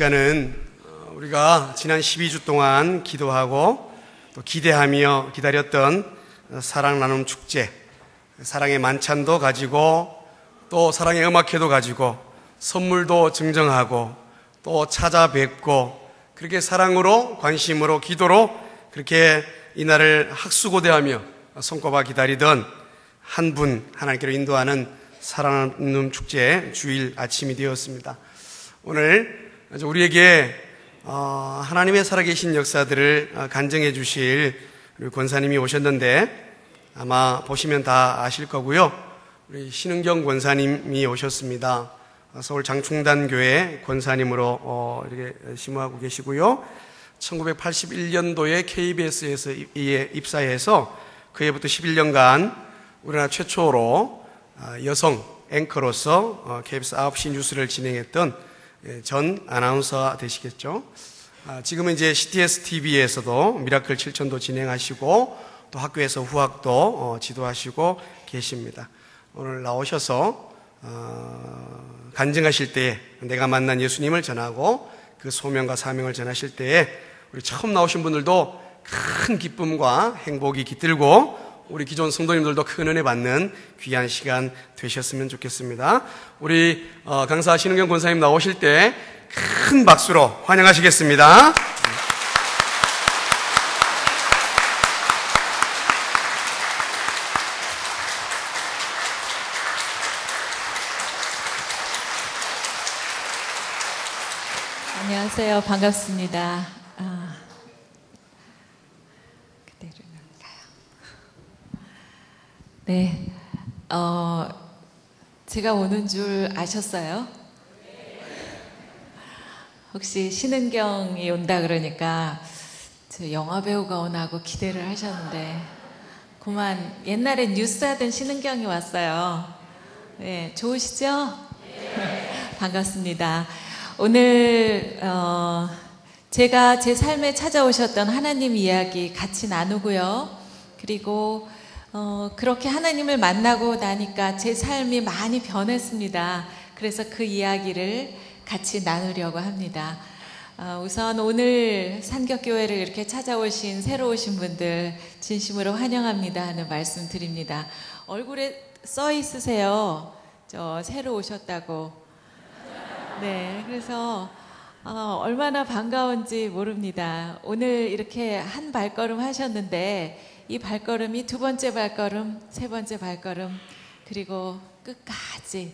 시간은 우리가 지난 12주 동안 기도하고 또 기대하며 기다렸던 사랑 나눔 축제, 사랑의 만찬도 가지고 또 사랑의 음악회도 가지고 선물도 증정하고 또 찾아뵙고 그렇게 사랑으로 관심으로 기도로 그렇게 이날을 학수고대하며 손꼽아 기다리던 한 분 하나님께로 인도하는 사랑 나눔 축제 주일 아침이 되었습니다. 오늘 우리에게 하나님의 살아계신 역사들을 간증해 주실 우리 권사님이 오셨는데 아마 보시면 다 아실 거고요. 우리 신은경 권사님이 오셨습니다. 서울 장충단교회 권사님으로 이렇게 심호하고 계시고요. 1981년도에 KBS에서 입사해서 그 해부터 11년간 우리나라 최초로 여성 앵커로서 KBS 9시 뉴스를 진행했던 전 아나운서 되시겠죠. 지금은 이제 CTS TV에서도 미라클 7천도 진행하시고 또 학교에서 후학도 지도하시고 계십니다. 오늘 나오셔서 간증하실 때에 내가 만난 예수님을 전하고 그 소명과 사명을 전하실 때에 우리 처음 나오신 분들도 큰 기쁨과 행복이 깃들고 우리 기존 성도님들도 큰 은혜 받는 귀한 시간 되셨으면 좋겠습니다. 우리 강사 신은경 권사님 나오실 때 큰 박수로 환영하시겠습니다. 안녕하세요. 반갑습니다. 네, 제가 오는 줄 아셨어요? 혹시 신은경이 온다 그러니까 저 영화배우가 오나 하고 기대를 하셨는데 그만 옛날에 뉴스 하던 신은경이 왔어요. 네, 좋으시죠? 반갑습니다. 오늘 제가 제 삶에 찾아오셨던 하나님 이야기 같이 나누고요. 그리고 그렇게 하나님을 만나고 나니까 제 삶이 많이 변했습니다. 그래서 그 이야기를 같이 나누려고 합니다. 우선 오늘 산격교회를 이렇게 찾아오신 새로 오신 분들 진심으로 환영합니다 하는 말씀 드립니다. 얼굴에 써 있으세요. 저 새로 오셨다고. 네, 그래서 얼마나 반가운지 모릅니다. 오늘 이렇게 한 발걸음 하셨는데 이 발걸음이 두 번째 발걸음, 세 번째 발걸음, 그리고 끝까지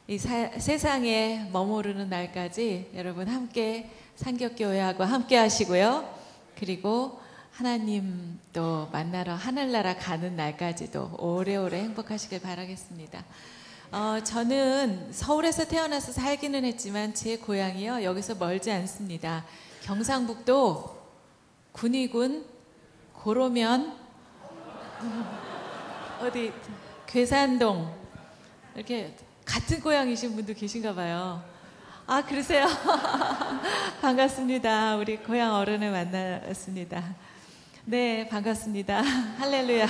이 세상에 머무르는 날까지 여러분 함께 산격교회하고 함께 하시고요. 그리고 하나님 또 만나러 하늘나라 가는 날까지도 오래오래 행복하시길 바라겠습니다. 저는 서울에서 태어나서 살기는 했지만 제 고향이요 여기서 멀지 않습니다. 경상북도 군위군 고로면 어디 괴산동 이렇게 같은 고향이신 분도 계신가 봐요. 아, 그러세요? 반갑습니다. 우리 고향 어른을 만났습니다. 네, 반갑습니다. 할렐루야.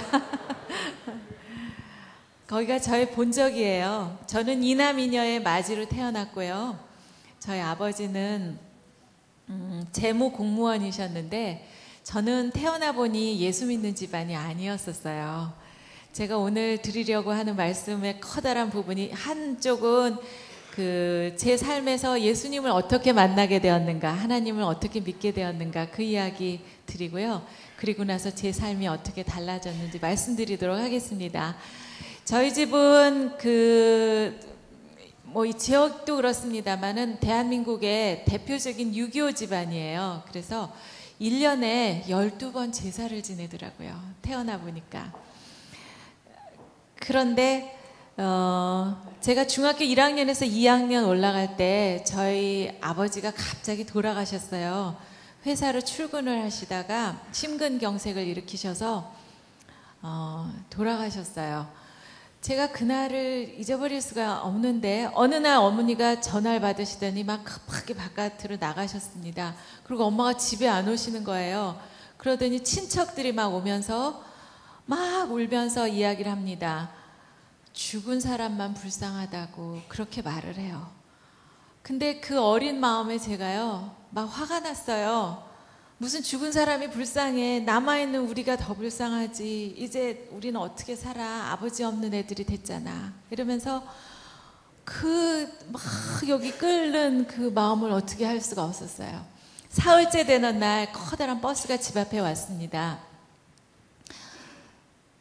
거기가 저의 본적이에요. 저는 이남이녀의 마지로 태어났고요. 저희 아버지는 재무 공무원이셨는데 저는 태어나 보니 예수 믿는 집안이 아니었었어요. 제가 오늘 드리려고 하는 말씀의 커다란 부분이 한쪽은 제 삶에서 예수님을 어떻게 만나게 되었는가, 하나님을 어떻게 믿게 되었는가 그 이야기 드리고요. 그리고 나서 제 삶이 어떻게 달라졌는지 말씀드리도록 하겠습니다. 저희 집은 이 지역도 그렇습니다만은 대한민국의 대표적인 유교 집안이에요. 그래서 1년에 12번 제사를 지내더라고요. 태어나 보니까. 그런데 제가 중학교 1학년에서 2학년 올라갈 때 저희 아버지가 갑자기 돌아가셨어요. 회사로 출근을 하시다가 심근경색을 일으키셔서 돌아가셨어요. 제가 그날을 잊어버릴 수가 없는데 어느 날 어머니가 전화를 받으시더니 막 급하게 바깥으로 나가셨습니다. 그리고 엄마가 집에 안 오시는 거예요. 그러더니 친척들이 막 오면서 막 울면서 이야기를 합니다. 죽은 사람만 불쌍하다고 그렇게 말을 해요. 근데 그 어린 마음에 제가요, 막 화가 났어요. 무슨 죽은 사람이 불쌍해. 남아있는 우리가 더 불쌍하지. 이제 우리는 어떻게 살아. 아버지 없는 애들이 됐잖아. 이러면서 막 여기 끓는 그 마음을 어떻게 할 수가 없었어요. 사흘째 되는 날 커다란 버스가 집 앞에 왔습니다.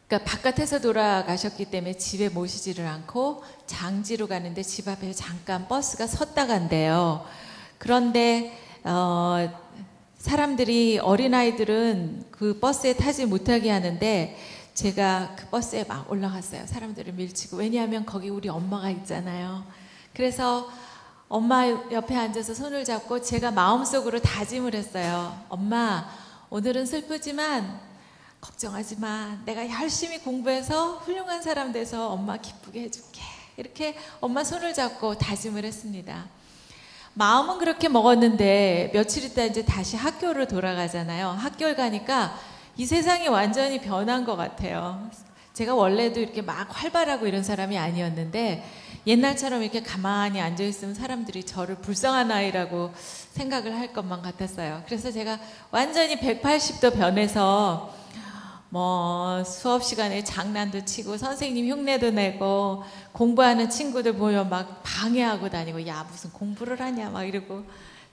그러니까 바깥에서 돌아가셨기 때문에 집에 모시지를 않고 장지로 가는데 집 앞에 잠깐 버스가 섰다 간대요. 그런데 사람들이, 어린아이들은 그 버스에 타지 못하게 하는데 제가 그 버스에 막 올라갔어요. 사람들을 밀치고. 왜냐하면 거기 우리 엄마가 있잖아요. 그래서 엄마 옆에 앉아서 손을 잡고 제가 마음속으로 다짐을 했어요. 엄마, 오늘은 슬프지만 걱정하지 마. 내가 열심히 공부해서 훌륭한 사람 돼서 엄마 기쁘게 해줄게. 이렇게 엄마 손을 잡고 다짐을 했습니다. 마음은 그렇게 먹었는데 며칠 있다 이제 다시 학교로 돌아가잖아요. 학교를 가니까 이 세상이 완전히 변한 것 같아요. 제가 원래도 이렇게 막 활발하고 이런 사람이 아니었는데 옛날처럼 이렇게 가만히 앉아있으면 사람들이 저를 불쌍한 아이라고 생각을 할 것만 같았어요. 그래서 제가 완전히 180도 변해서 뭐 수업 시간에 장난도 치고 선생님 흉내도 내고 공부하는 친구들 보면 막 방해하고 다니고, 야 무슨 공부를 하냐 막 이러고,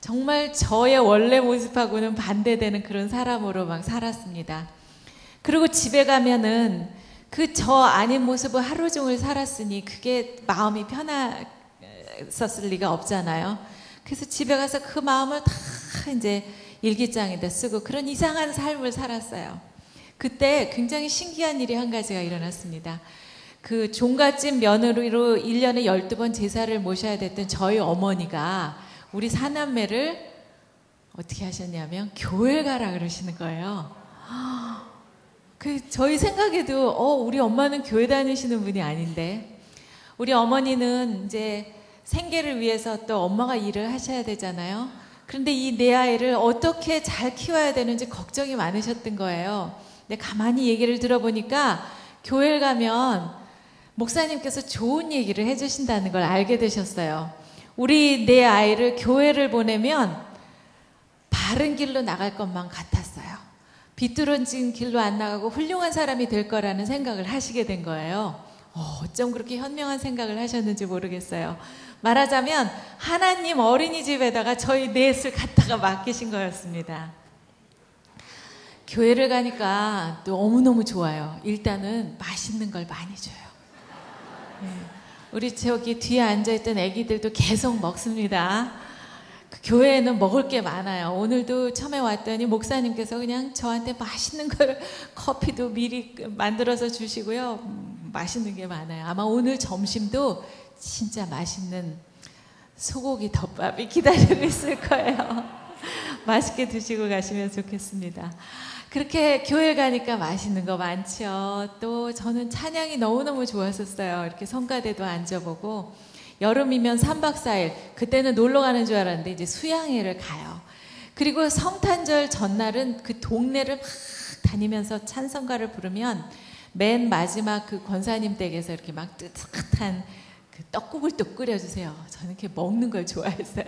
정말 저의 원래 모습하고는 반대되는 그런 사람으로 막 살았습니다. 그리고 집에 가면은 그 저 아닌 모습을 하루 종일 살았으니 그게 마음이 편했었을 리가 없잖아요. 그래서 집에 가서 그 마음을 다 이제 일기장에다 쓰고 그런 이상한 삶을 살았어요. 그때 굉장히 신기한 일이 한 가지가 일어났습니다. 그 종갓집 며느리로 1년에 12번 제사를 모셔야 됐던 저희 어머니가 우리 사남매를 어떻게 하셨냐면 교회 가라 그러시는 거예요. 저희 생각에도 우리 엄마는 교회 다니시는 분이 아닌데, 우리 어머니는 이제 생계를 위해서 또 엄마가 일을 하셔야 되잖아요. 그런데 이 내 아이를 어떻게 잘 키워야 되는지 걱정이 많으셨던 거예요. 근데 가만히 얘기를 들어보니까 교회를 가면 목사님께서 좋은 얘기를 해주신다는 걸 알게 되셨어요. 우리 내 아이를 교회를 보내면 바른 길로 나갈 것만 같았어요. 비뚤어진 길로 안 나가고 훌륭한 사람이 될 거라는 생각을 하시게 된 거예요. 어쩜 그렇게 현명한 생각을 하셨는지 모르겠어요. 말하자면 하나님 어린이집에다가 저희 넷을 갖다가 맡기신 거였습니다. 교회를 가니까 너무너무 좋아요. 일단은 맛있는 걸 많이 줘요. 우리 저기 뒤에 앉아있던 애기들도 계속 먹습니다. 그 교회에는 먹을 게 많아요. 오늘도 처음에 왔더니 목사님께서 그냥 저한테 맛있는 걸, 커피도 미리 만들어서 주시고요. 맛있는 게 많아요. 아마 오늘 점심도 진짜 맛있는 소고기 덮밥이 기다리고 있을 거예요. 맛있게 드시고 가시면 좋겠습니다. 그렇게 교회 가니까 맛있는 거 많죠. 또 저는 찬양이 너무너무 좋았었어요. 이렇게 성가대도 앉아보고, 여름이면 3박 4일, 그때는 놀러 가는 줄 알았는데 이제 수양회를 가요. 그리고 성탄절 전날은 그 동네를 막 다니면서 찬송가를 부르면 맨 마지막 그 권사님 댁에서 이렇게 막 뜨뜻한 그 떡국을 또 끓여주세요. 저는 이렇게 먹는 걸 좋아했어요.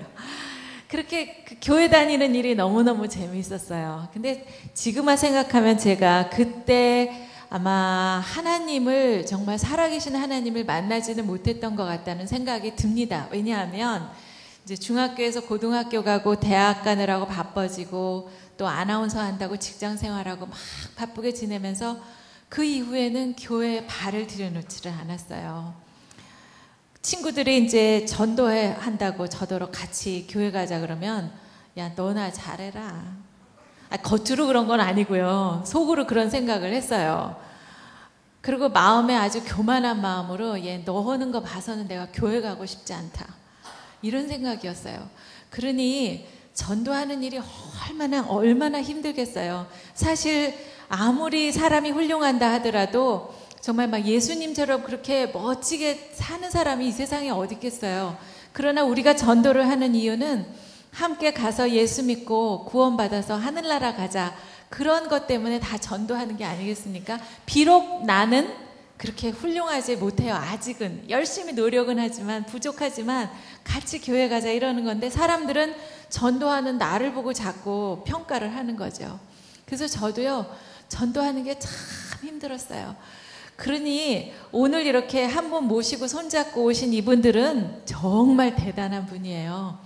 그렇게 그 교회 다니는 일이 너무너무 재미있었어요. 근데 지금만 생각하면 제가 그때 아마 하나님을, 정말 살아계신 하나님을 만나지는 못했던 것 같다는 생각이 듭니다. 왜냐하면 이제 중학교에서 고등학교 가고 대학 가느라고 바빠지고 또 아나운서 한다고 직장 생활하고 막 바쁘게 지내면서 그 이후에는 교회에 발을 들여놓지를 않았어요. 친구들이 이제 전도회 한다고 저더러 같이 교회 가자 그러면, 야 너나 잘해라. 겉으로 그런 건 아니고요. 속으로 그런 생각을 했어요. 그리고 마음에 아주 교만한 마음으로, 얘 너 하는 거 봐서는 내가 교회 가고 싶지 않다. 이런 생각이었어요. 그러니 전도하는 일이 얼마나 힘들겠어요. 사실 아무리 사람이 훌륭한다 하더라도 정말 막 예수님처럼 그렇게 멋지게 사는 사람이 이 세상에 어디 있겠어요. 그러나 우리가 전도를 하는 이유는 함께 가서 예수 믿고 구원받아서 하늘나라 가자, 그런 것 때문에 다 전도하는 게 아니겠습니까? 비록 나는 그렇게 훌륭하지 못해요. 아직은 열심히 노력은 하지만 부족하지만 같이 교회 가자 이러는 건데 사람들은 전도하는 나를 보고 자꾸 평가를 하는 거죠. 그래서 저도요 전도하는 게 참 힘들었어요. 그러니 오늘 이렇게 한 분 모시고 손잡고 오신 이분들은 정말 대단한 분이에요.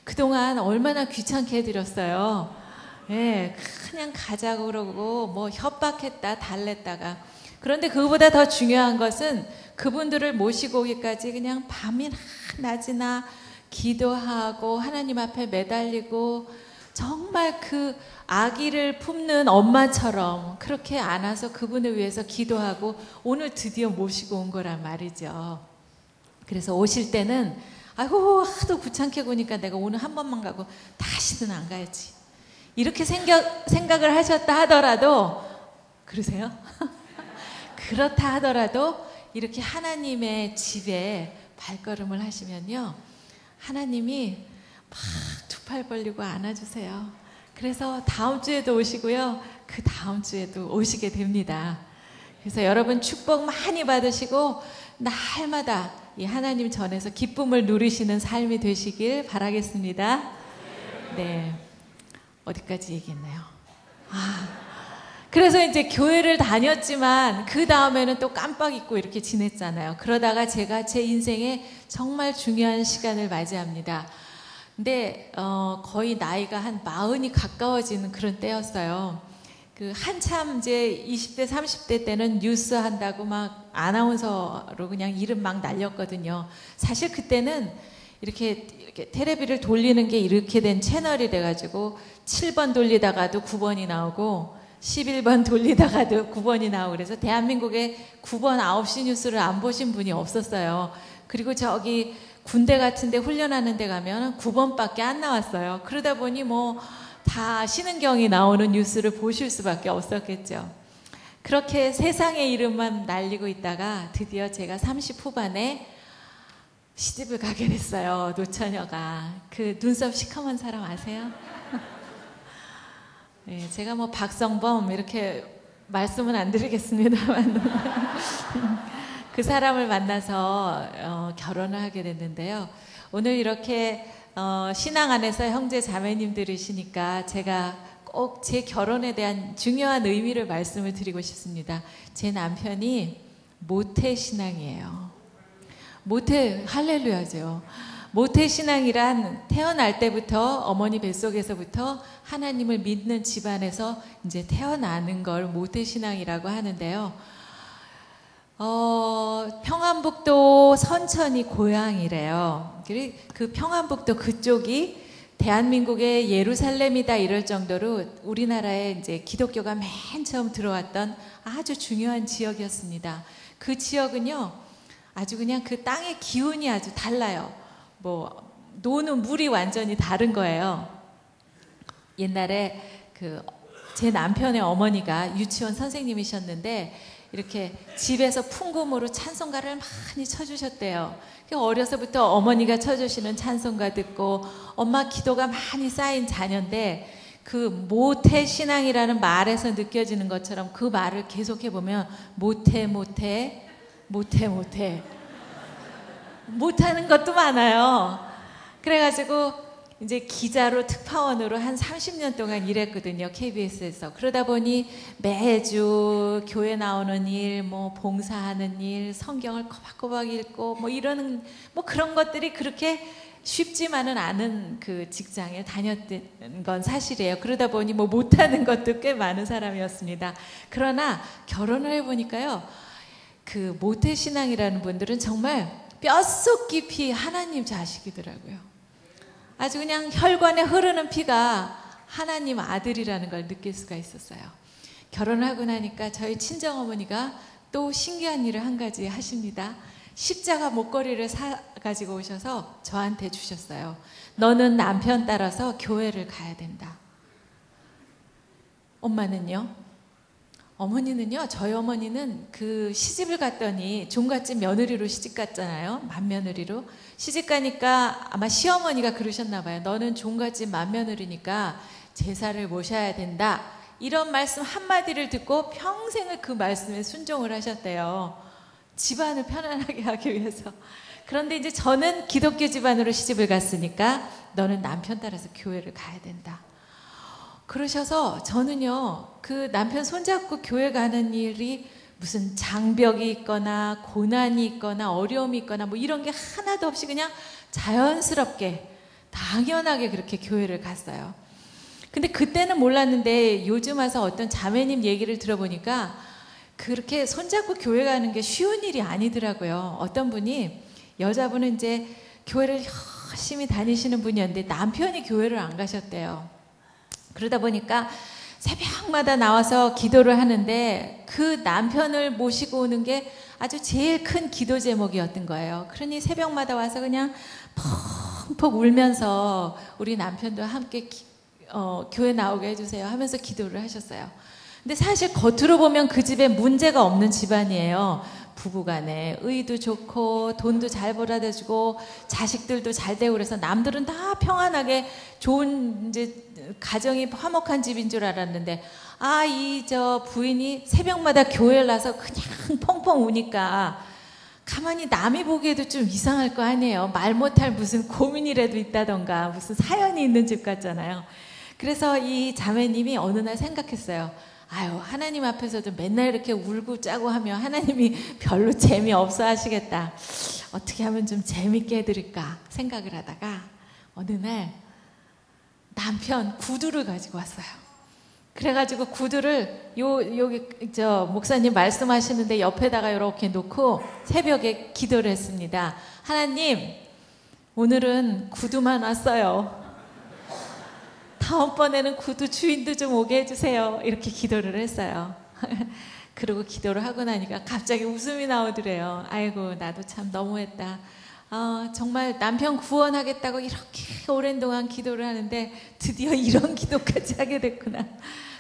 그동안 얼마나 귀찮게 해드렸어요. 예, 그냥 가자고 그러고 뭐 협박했다 달랬다가. 그런데 그거보다 더 중요한 것은 그분들을 모시고 오기까지 그냥 밤이나 낮이나 기도하고 하나님 앞에 매달리고 정말 그 아기를 품는 엄마처럼 그렇게 안아서 그분을 위해서 기도하고 오늘 드디어 모시고 온 거란 말이죠. 그래서 오실 때는 아이고 하도 귀찮게 구니까 내가 오늘 한 번만 가고 다시는 안 가야지 이렇게 생각을 하셨다 하더라도 그러세요? 그렇다 하더라도 이렇게 하나님의 집에 발걸음을 하시면요 하나님이 막 두 팔 벌리고 안아주세요. 그래서 다음 주에도 오시고요 그 다음 주에도 오시게 됩니다. 그래서 여러분 축복 많이 받으시고 날마다 이 하나님 전에서 기쁨을 누리시는 삶이 되시길 바라겠습니다. 네, 어디까지 얘기했나요? 그래서 이제 교회를 다녔지만 그 다음에는 또 깜빡 잊고 이렇게 지냈잖아요. 그러다가 제가 제 인생에 정말 중요한 시간을 맞이합니다. 근데 거의 나이가 한 40이 가까워지는 그런 때였어요. 그 한참 이제 20대 30대 때는 뉴스 한다고 막 아나운서로 그냥 이름 막 날렸거든요. 사실 그때는 이렇게 텔레비를 돌리는 게 이렇게 된 채널이 돼가지고 7번 돌리다가도 9번이 나오고 11번 돌리다가도 9번이 나오고 그래서 대한민국에 9번 9시 뉴스를 안 보신 분이 없었어요. 그리고 저기 군대 같은 데 훈련하는 데 가면 9번밖에 안 나왔어요. 그러다 보니 뭐 다 신은경이 나오는 뉴스를 보실 수밖에 없었겠죠. 그렇게 세상의 이름만 날리고 있다가 드디어 제가 30 후반에 시집을 가게 됐어요. 노처녀가. 그 눈썹 시커먼 사람 아세요? 네, 제가 뭐 박성범 이렇게 말씀은 안 드리겠습니다만 그 사람을 만나서 결혼을 하게 됐는데요. 오늘 이렇게 신앙 안에서 형제 자매님들이시니까 제가 꼭 제 결혼에 대한 중요한 의미를 말씀을 드리고 싶습니다. 제 남편이 모태신앙이에요. 할렐루야죠. 모태신앙이란 태어날 때부터 어머니 뱃속에서부터 하나님을 믿는 집안에서 이제 태어나는 걸 모태신앙이라고 하는데요. 평안북도 선천이 고향이래요. 그 평안북도 그쪽이 대한민국의 예루살렘이다 이럴 정도로 우리나라에 이제 기독교가 맨 처음 들어왔던 아주 중요한 지역이었습니다. 그 지역은요, 아주 그냥 그 땅의 기운이 아주 달라요. 뭐 노는 물이 완전히 다른 거예요. 옛날에 제 남편의 어머니가 유치원 선생님이셨는데 이렇게 집에서 풍금으로 찬송가를 많이 쳐주셨대요. 어려서부터 어머니가 쳐주시는 찬송가 듣고 엄마 기도가 많이 쌓인 자녀인데 그 모태신앙이라는 말에서 느껴지는 것처럼 그 말을 계속해보면 못하는 것도 많아요. 그래가지고 이제 기자로 특파원으로 한 30년 동안 일했거든요. KBS에서. 그러다 보니 매주 교회 나오는 일, 뭐 봉사하는 일, 성경을 꼬박꼬박 읽고 뭐 이러는 뭐 그런 것들이 그렇게 쉽지만은 않은 그 직장에 다녔던 건 사실이에요. 그러다 보니 뭐 못하는 것도 꽤 많은 사람이었습니다. 그러나 결혼을 해보니까요, 그 모태신앙이라는 분들은 정말 뼛속 깊이 하나님 자식이더라고요. 아주 그냥 혈관에 흐르는 피가 하나님 아들이라는 걸 느낄 수가 있었어요. 결혼을 하고 나니까 저희 친정어머니가 또 신기한 일을 한 가지 하십니다. 십자가 목걸이를 사가지고 오셔서 저한테 주셨어요. 너는 남편 따라서 교회를 가야 된다. 엄마는요? 어머니는요, 저희 어머니는 그 시집을 갔더니 종갓집 며느리로 시집 갔잖아요. 맏며느리로. 시집 가니까 아마 시어머니가 그러셨나 봐요. 너는 종갓집 맏며느리니까 제사를 모셔야 된다. 이런 말씀 한마디를 듣고 평생을 그 말씀에 순종을 하셨대요. 집안을 편안하게 하기 위해서. 그런데 이제 저는 기독교 집안으로 시집을 갔으니까 너는 남편 따라서 교회를 가야 된다. 그러셔서 저는요, 그 남편 손잡고 교회 가는 일이 무슨 장벽이 있거나 고난이 있거나 어려움이 있거나 뭐 이런 게 하나도 없이 그냥 자연스럽게 당연하게 그렇게 교회를 갔어요. 근데 그때는 몰랐는데 요즘 와서 어떤 자매님 얘기를 들어보니까 그렇게 손잡고 교회 가는 게 쉬운 일이 아니더라고요. 어떤 분이, 여자분은 이제 교회를 열심히 다니시는 분이었는데 남편이 교회를 안 가셨대요. 그러다 보니까 새벽마다 나와서 기도를 하는데 그 남편을 모시고 오는 게 아주 제일 큰 기도 제목이었던 거예요. 그러니 새벽마다 와서 그냥 펑펑 울면서 우리 남편도 함께 교회 나오게 해주세요 하면서 기도를 하셨어요. 근데 사실 겉으로 보면 그 집에 문제가 없는 집안이에요. 부부간에 의도 좋고 돈도 잘 벌어다 주고 자식들도 잘 되고 그래서 남들은 다 평안하게 좋은 이제 가정이 화목한 집인 줄 알았는데, 이 부인이 새벽마다 교회를 나서 그냥 펑펑 우니까 가만히 남이 보기에도 좀 이상할 거 아니에요. 말 못할 무슨 고민이라도 있다던가 무슨 사연이 있는 집 같잖아요. 그래서 이 자매님이 어느 날 생각했어요. 하나님 앞에서도 맨날 이렇게 울고 짜고 하면 하나님이 별로 재미없어 하시겠다. 어떻게 하면 좀 재밌게 해드릴까 생각을 하다가 어느 날 남편 구두를 가지고 왔어요. 그래가지고 구두를 여기 목사님 말씀하시는데 옆에다가 이렇게 놓고 새벽에 기도를 했습니다. 하나님, 오늘은 구두만 왔어요. 다음번에는 구두 주인도 좀 오게 해주세요. 이렇게 기도를 했어요. 그리고 기도를 하고 나니까 갑자기 웃음이 나오더래요. 아이고, 나도 참 너무했다. 정말 남편 구원하겠다고 이렇게 오랜 동안 기도를 하는데 드디어 이런 기도까지 하게 됐구나.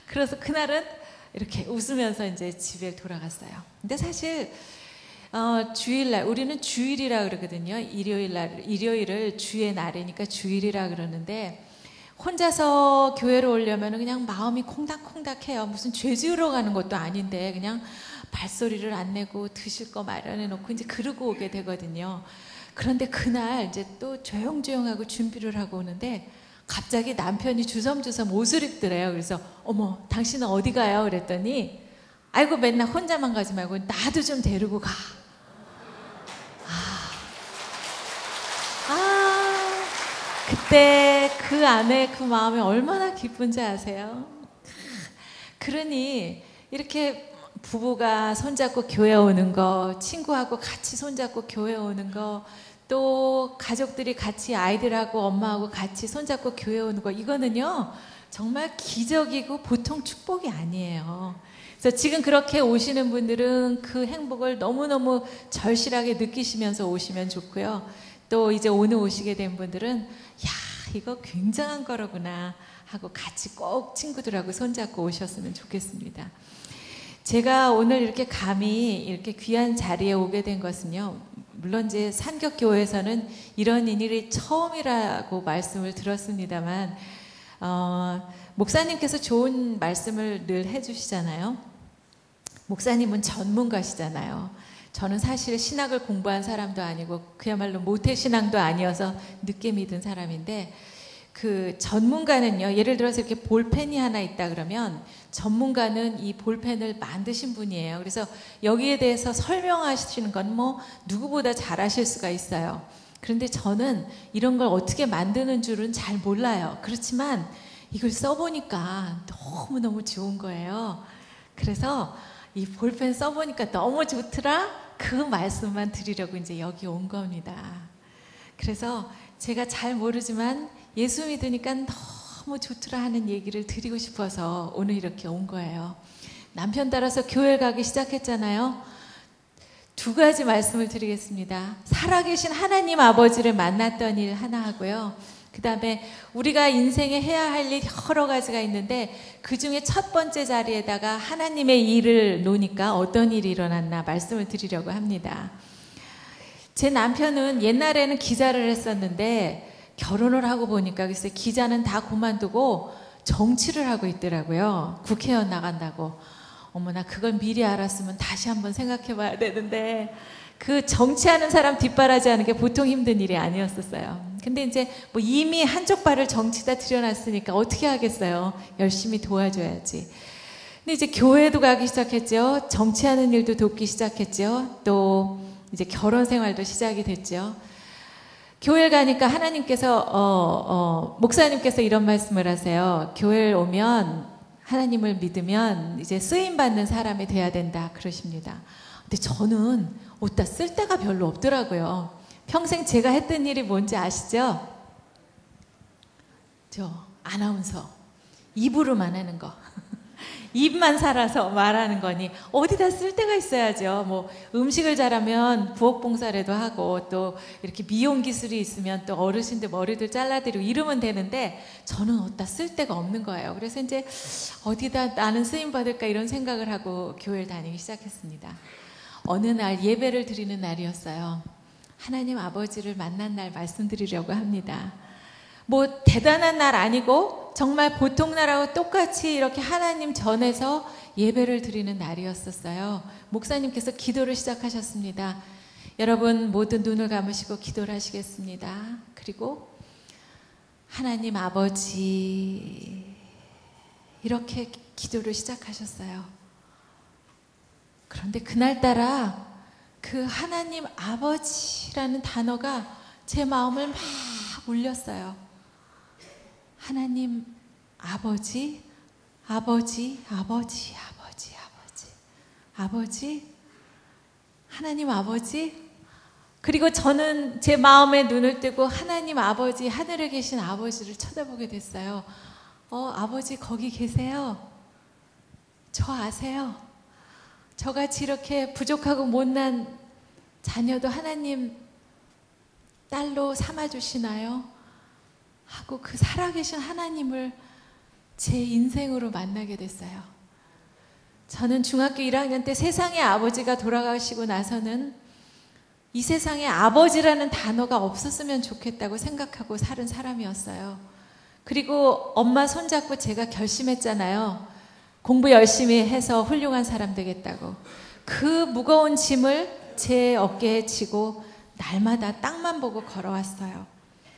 그래서 그날은 이렇게 웃으면서 이제 집에 돌아갔어요. 근데 사실 주일날, 우리는 주일이라 그러거든요. 일요일을 주의 날이니까 주일이라 그러는데, 혼자서 교회로 오려면 그냥 마음이 콩닥콩닥해요. 무슨 죄 지으러 가는 것도 아닌데 그냥 발소리를 안 내고 드실 거 마련해 놓고 이제 그러고 오게 되거든요. 그런데 그날 이제 또 조용조용하고 준비를 하고 오는데 갑자기 남편이 주섬주섬 옷을 입더래요. 그래서 어머, 당신은 어디 가요? 그랬더니 아이고, 맨날 혼자만 가지 말고 나도 좀 데리고 가. 그때 그 안에 그 마음이 얼마나 기쁜지 아세요? 그러니 이렇게 부부가 손잡고 교회 오는 거, 친구하고 같이 손잡고 교회 오는 거, 또 가족들이 같이 아이들하고 엄마하고 같이 손잡고 교회 오는 거, 이거는요 정말 기적이고 보통 축복이 아니에요. 그래서 지금 그렇게 오시는 분들은 그 행복을 너무너무 절실하게 느끼시면서 오시면 좋고요. 또 이제 오늘 오시게 된 분들은 이거 굉장한 거로구나 하고 같이 꼭 친구들하고 손잡고 오셨으면 좋겠습니다. 제가 오늘 이렇게 감히 이렇게 귀한 자리에 오게 된 것은요, 물론 이제 산격교회에서는 이런 일이 처음이라고 말씀을 들었습니다만, 목사님께서 좋은 말씀을 늘 해주시잖아요. 목사님은 전문가시잖아요. 저는 사실 신학을 공부한 사람도 아니고 그야말로 모태신앙도 아니어서 늦게 믿은 사람인데, 그 전문가는요, 예를 들어서 이렇게 볼펜이 하나 있다 그러면 전문가는 이 볼펜을 만드신 분이에요. 그래서 여기에 대해서 설명하시는 건 뭐 누구보다 잘하실 수가 있어요. 그런데 저는 이런 걸 어떻게 만드는 줄은 잘 몰라요. 그렇지만 이걸 써보니까 너무너무 좋은 거예요. 그래서 이 볼펜 써보니까 너무 좋더라, 그 말씀만 드리려고 이제 여기 온 겁니다. 그래서 제가 잘 모르지만 예수 믿으니까 너무 좋더라 하는 얘기를 드리고 싶어서 오늘 이렇게 온 거예요. 남편 따라서 교회 가기 시작했잖아요. 두 가지 말씀을 드리겠습니다. 살아계신 하나님 아버지를 만났던 일 하나 하고요. 그 다음에 우리가 인생에 해야 할 일 여러 가지가 있는데 그 중에 첫 번째 자리에다가 하나님의 일을 놓으니까 어떤 일이 일어났나 말씀을 드리려고 합니다. 제 남편은 옛날에는 기자를 했었는데 결혼을 하고 보니까 글쎄 기자는 다 그만두고 정치를 하고 있더라고요. 국회의원 나간다고. 어머나 그걸 미리 알았으면 다시 한번 생각해 봐야 되는데 그 정치하는 사람 뒷바라지하는 게 보통 힘든 일이 아니었었어요. 근데 이제 뭐 이미 한쪽 발을 정치다 들여놨으니까 어떻게 하겠어요. 열심히 도와줘야지. 근데 이제 교회도 가기 시작했죠. 정치하는 일도 돕기 시작했죠. 또 이제 결혼 생활도 시작이 됐죠. 교회를 가니까 하나님께서 목사님께서 이런 말씀을 하세요. 교회를 오면 하나님을 믿으면 이제 쓰임 받는 사람이 돼야 된다 그러십니다. 근데 저는 어디다 쓸 데가 별로 없더라고요. 평생 제가 했던 일이 뭔지 아시죠? 저 아나운서 입으로만 하는 거. 입만 살아서 말하는 거니 어디다 쓸 데가 있어야죠. 뭐 음식을 잘하면 부엌봉사라도 하고 또 이렇게 미용 기술이 있으면 또 어르신들 머리들 잘라드리고 이러면 되는데 저는 어디다 쓸 데가 없는 거예요. 그래서 이제 어디다 나는 쓰임 받을까 이런 생각을 하고 교회를 다니기 시작했습니다. 어느 날 예배를 드리는 날이었어요. 하나님 아버지를 만난 날 말씀드리려고 합니다. 뭐 대단한 날 아니고 정말 보통 날하고 똑같이 이렇게 하나님 전에서 예배를 드리는 날이었었어요. 목사님께서 기도를 시작하셨습니다. 여러분 모두 눈을 감으시고 기도를 하시겠습니다. 그리고 하나님 아버지 이렇게 기도를 시작하셨어요. 그런데 그날따라 그 하나님 아버지라는 단어가 제 마음을 막 울렸어요. 하나님 아버지, 아버지, 아버지, 아버지, 아버지, 아버지, 하나님 아버지. 그리고 저는 제 마음에 눈을 뜨고 하나님 아버지, 하늘에 계신 아버지를 쳐다보게 됐어요. 아버지 거기 계세요. 저 아세요? 저같이 이렇게 부족하고 못난 자녀도 하나님 딸로 삼아주시나요? 하고 그 살아계신 하나님을 제 인생으로 만나게 됐어요. 저는 중학교 1학년 때 세상의 아버지가 돌아가시고 나서는 이 세상에 아버지라는 단어가 없었으면 좋겠다고 생각하고 살은 사람이었어요. 그리고 엄마 손잡고 제가 결심했잖아요. 공부 열심히 해서 훌륭한 사람 되겠다고. 그 무거운 짐을 제 어깨에 지고 날마다 땅만 보고 걸어왔어요.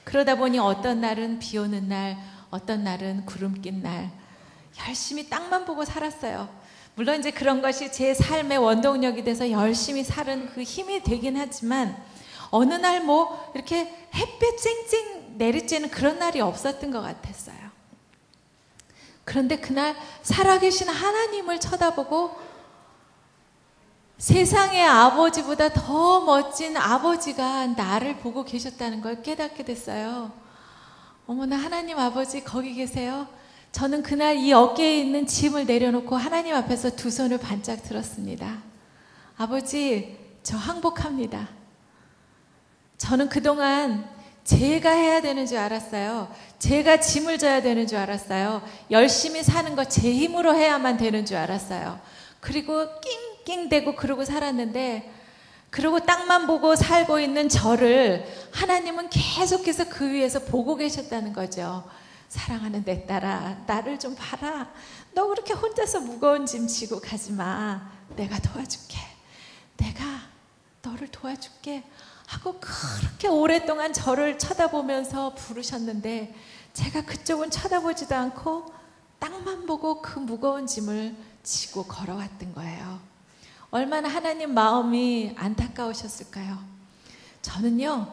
그러다 보니 어떤 날은 비 오는 날, 어떤 날은 구름 낀 날 열심히 땅만 보고 살았어요. 물론 이제 그런 것이 제 삶의 원동력이 돼서 열심히 사는 그 힘이 되긴 하지만 어느 날 뭐 이렇게 햇빛 쨍쨍 내리쬐는 그런 날이 없었던 것 같았어요. 그런데 그날 살아계신 하나님을 쳐다보고 세상의 아버지보다 더 멋진 아버지가 나를 보고 계셨다는 걸 깨닫게 됐어요. 어머나 하나님 아버지 거기 계세요. 저는 그날 이 어깨에 있는 짐을 내려놓고 하나님 앞에서 두 손을 반짝 들었습니다. 아버지 저 항복합니다. 저는 그동안 제가 해야 되는 줄 알았어요. 제가 짐을 져야 되는 줄 알았어요. 열심히 사는 거 제 힘으로 해야만 되는 줄 알았어요. 그리고 낑낑대고 그러고 살았는데 그러고 땅만 보고 살고 있는 저를 하나님은 계속해서 그 위에서 보고 계셨다는 거죠. 사랑하는 내 딸아, 나를 좀 봐라. 너 그렇게 혼자서 무거운 짐 지고 가지 마. 내가 도와줄게. 내가 너를 도와줄게. 하고 그렇게 오랫동안 저를 쳐다보면서 부르셨는데 제가 그쪽은 쳐다보지도 않고 땅만 보고 그 무거운 짐을 지고 걸어왔던 거예요. 얼마나 하나님 마음이 안타까우셨을까요? 저는요,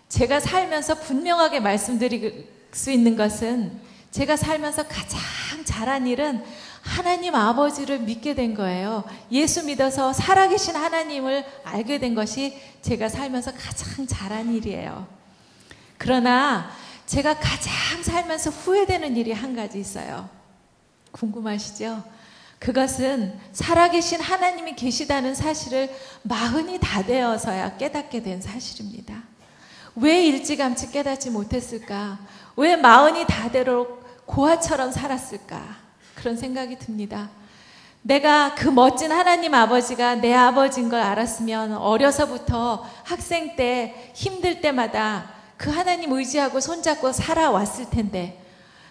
제가 살면서 분명하게 말씀드릴 수 있는 것은 제가 살면서 가장 잘한 일은 하나님 아버지를 믿게 된 거예요. 예수 믿어서 살아계신 하나님을 알게 된 것이 제가 살면서 가장 잘한 일이에요. 그러나 제가 가장 살면서 후회되는 일이 한 가지 있어요. 궁금하시죠? 그것은 살아계신 하나님이 계시다는 사실을 40이 다 되어서야 깨닫게 된 사실입니다. 왜 일찌감치 깨닫지 못했을까? 왜 40이 다 되도록 고아처럼 살았을까? 그런 생각이 듭니다. 내가 그 멋진 하나님 아버지가 내 아버지인 걸 알았으면 어려서부터 학생 때 힘들 때마다 그 하나님 의지하고 손잡고 살아왔을 텐데,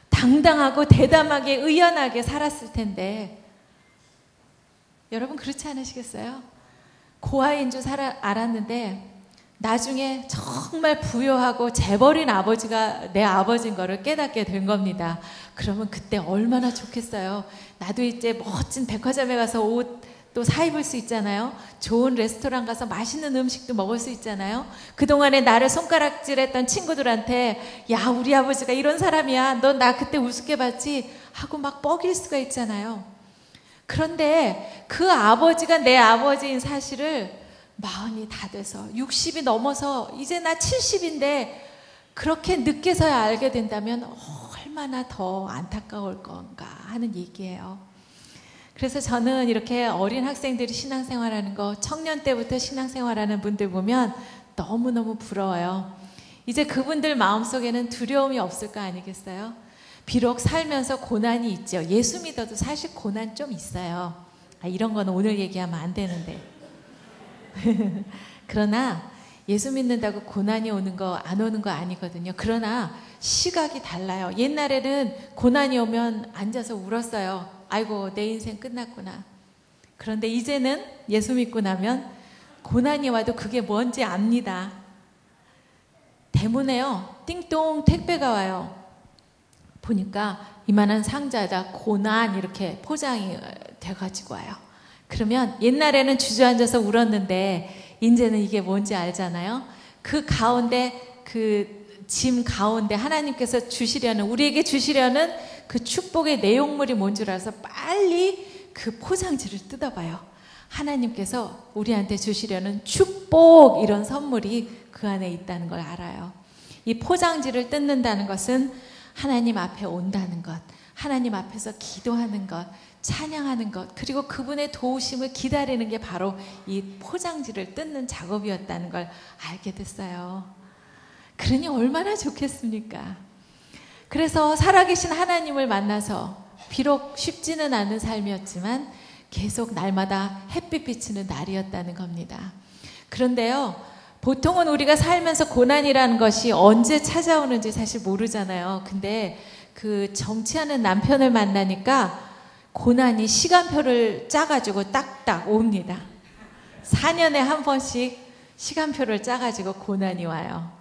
당당하고 대담하게 의연하게 살았을 텐데, 여러분 그렇지 않으시겠어요? 고아인 줄 알았는데 나중에 정말 부유하고 재벌인 아버지가 내 아버지인 거를 깨닫게 된 겁니다. 그러면 그때 얼마나 좋겠어요. 나도 이제 멋진 백화점에 가서 옷 또 사 입을 수 있잖아요. 좋은 레스토랑 가서 맛있는 음식도 먹을 수 있잖아요. 그동안에 나를 손가락질했던 친구들한테 야, 우리 아버지가 이런 사람이야. 넌 나 그때 우습게 봤지? 하고 막 뻐길 수가 있잖아요. 그런데 그 아버지가 내 아버지인 사실을 마흔이 다 돼서 60이 넘어서 이제 나 70인데 그렇게 늦게서야 알게 된다면 얼마나 더 안타까울 건가 하는 얘기예요. 그래서 저는 이렇게 어린 학생들이 신앙생활하는 거, 청년 때부터 신앙생활하는 분들 보면 너무너무 부러워요. 이제 그분들 마음속에는 두려움이 없을 거 아니겠어요? 비록 살면서 고난이 있죠. 예수 믿어도 사실 고난 좀 있어요. 이런 건 오늘 얘기하면 안 되는데. 그러나 예수 믿는다고 고난이 오는 거, 안 오는 거 아니거든요. 그러나 시각이 달라요. 옛날에는 고난이 오면 앉아서 울었어요. 아이고, 내 인생 끝났구나. 그런데 이제는 예수 믿고 나면 고난이 와도 그게 뭔지 압니다. 대문에요, 띵동 택배가 와요. 보니까 이만한 상자에다 고난 이렇게 포장이 돼가지고 와요. 그러면 옛날에는 주저앉아서 울었는데 이제는 이게 뭔지 알잖아요. 그 가운데, 그 짐 가운데 하나님께서 주시려는, 우리에게 주시려는 그 축복의 내용물이 뭔 줄 알아서 빨리 그 포장지를 뜯어봐요. 하나님께서 우리한테 주시려는 축복, 이런 선물이 그 안에 있다는 걸 알아요. 이 포장지를 뜯는다는 것은 하나님 앞에 온다는 것, 하나님 앞에서 기도하는 것, 찬양하는 것, 그리고 그분의 도우심을 기다리는 게 바로 이 포장지를 뜯는 작업이었다는 걸 알게 됐어요. 그러니 얼마나 좋겠습니까? 그래서 살아계신 하나님을 만나서 비록 쉽지는 않은 삶이었지만 계속 날마다 햇빛 비치는 날이었다는 겁니다. 그런데요, 보통은 우리가 살면서 고난이라는 것이 언제 찾아오는지 사실 모르잖아요. 근데 그 정치하는 남편을 만나니까 고난이 시간표를 짜가지고 딱딱 옵니다. 4년에 한 번씩 시간표를 짜가지고 고난이 와요.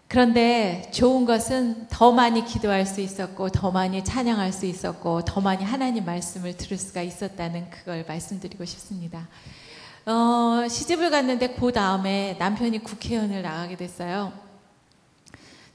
그런데 좋은 것은 더 많이 기도할 수 있었고, 더 많이 찬양할 수 있었고, 더 많이 하나님 말씀을 들을 수가 있었다는 그걸 말씀드리고 싶습니다. 시집을 갔는데 그 다음에 남편이 국회의원을 나가게 됐어요.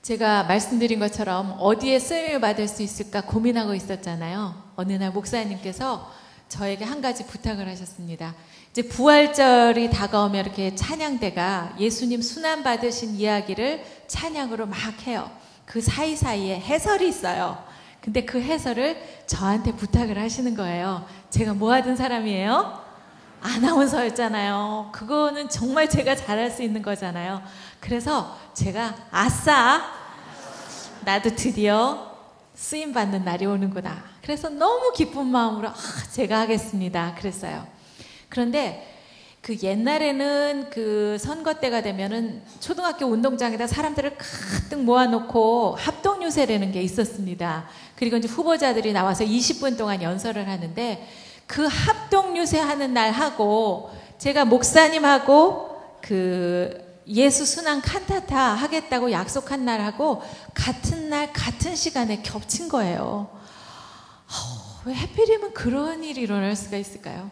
제가 말씀드린 것처럼 어디에 쓰임을 받을 수 있을까 고민하고 있었잖아요. 어느 날 목사님께서 저에게 한 가지 부탁을 하셨습니다. 이제 부활절이 다가오면 이렇게 찬양대가 예수님 순환 받으신 이야기를 찬양으로 막 해요. 그 사이사이에 해설이 있어요. 근데 그 해설을 저한테 부탁을 하시는 거예요. 제가 뭐 하던 사람이에요? 아나운서였잖아요. 그거는 정말 제가 잘할 수 있는 거잖아요. 그래서 제가 아싸, 나도 드디어 쓰임받는 날이 오는구나. 그래서 너무 기쁜 마음으로 제가 하겠습니다. 그랬어요. 그런데 그 옛날에는 그 선거 때가 되면은 초등학교 운동장에다 사람들을 가득 모아놓고 합동유세라는 게 있었습니다. 그리고 이제 후보자들이 나와서 20분 동안 연설을 하는데 그 합동유세 하는 날 하고 제가 목사님하고 그 예수 순환 칸타타 하겠다고 약속한 날하고 같은 날 같은 시간에 겹친 거예요. 왜 하필이면 그런 일이 일어날 수가 있을까요?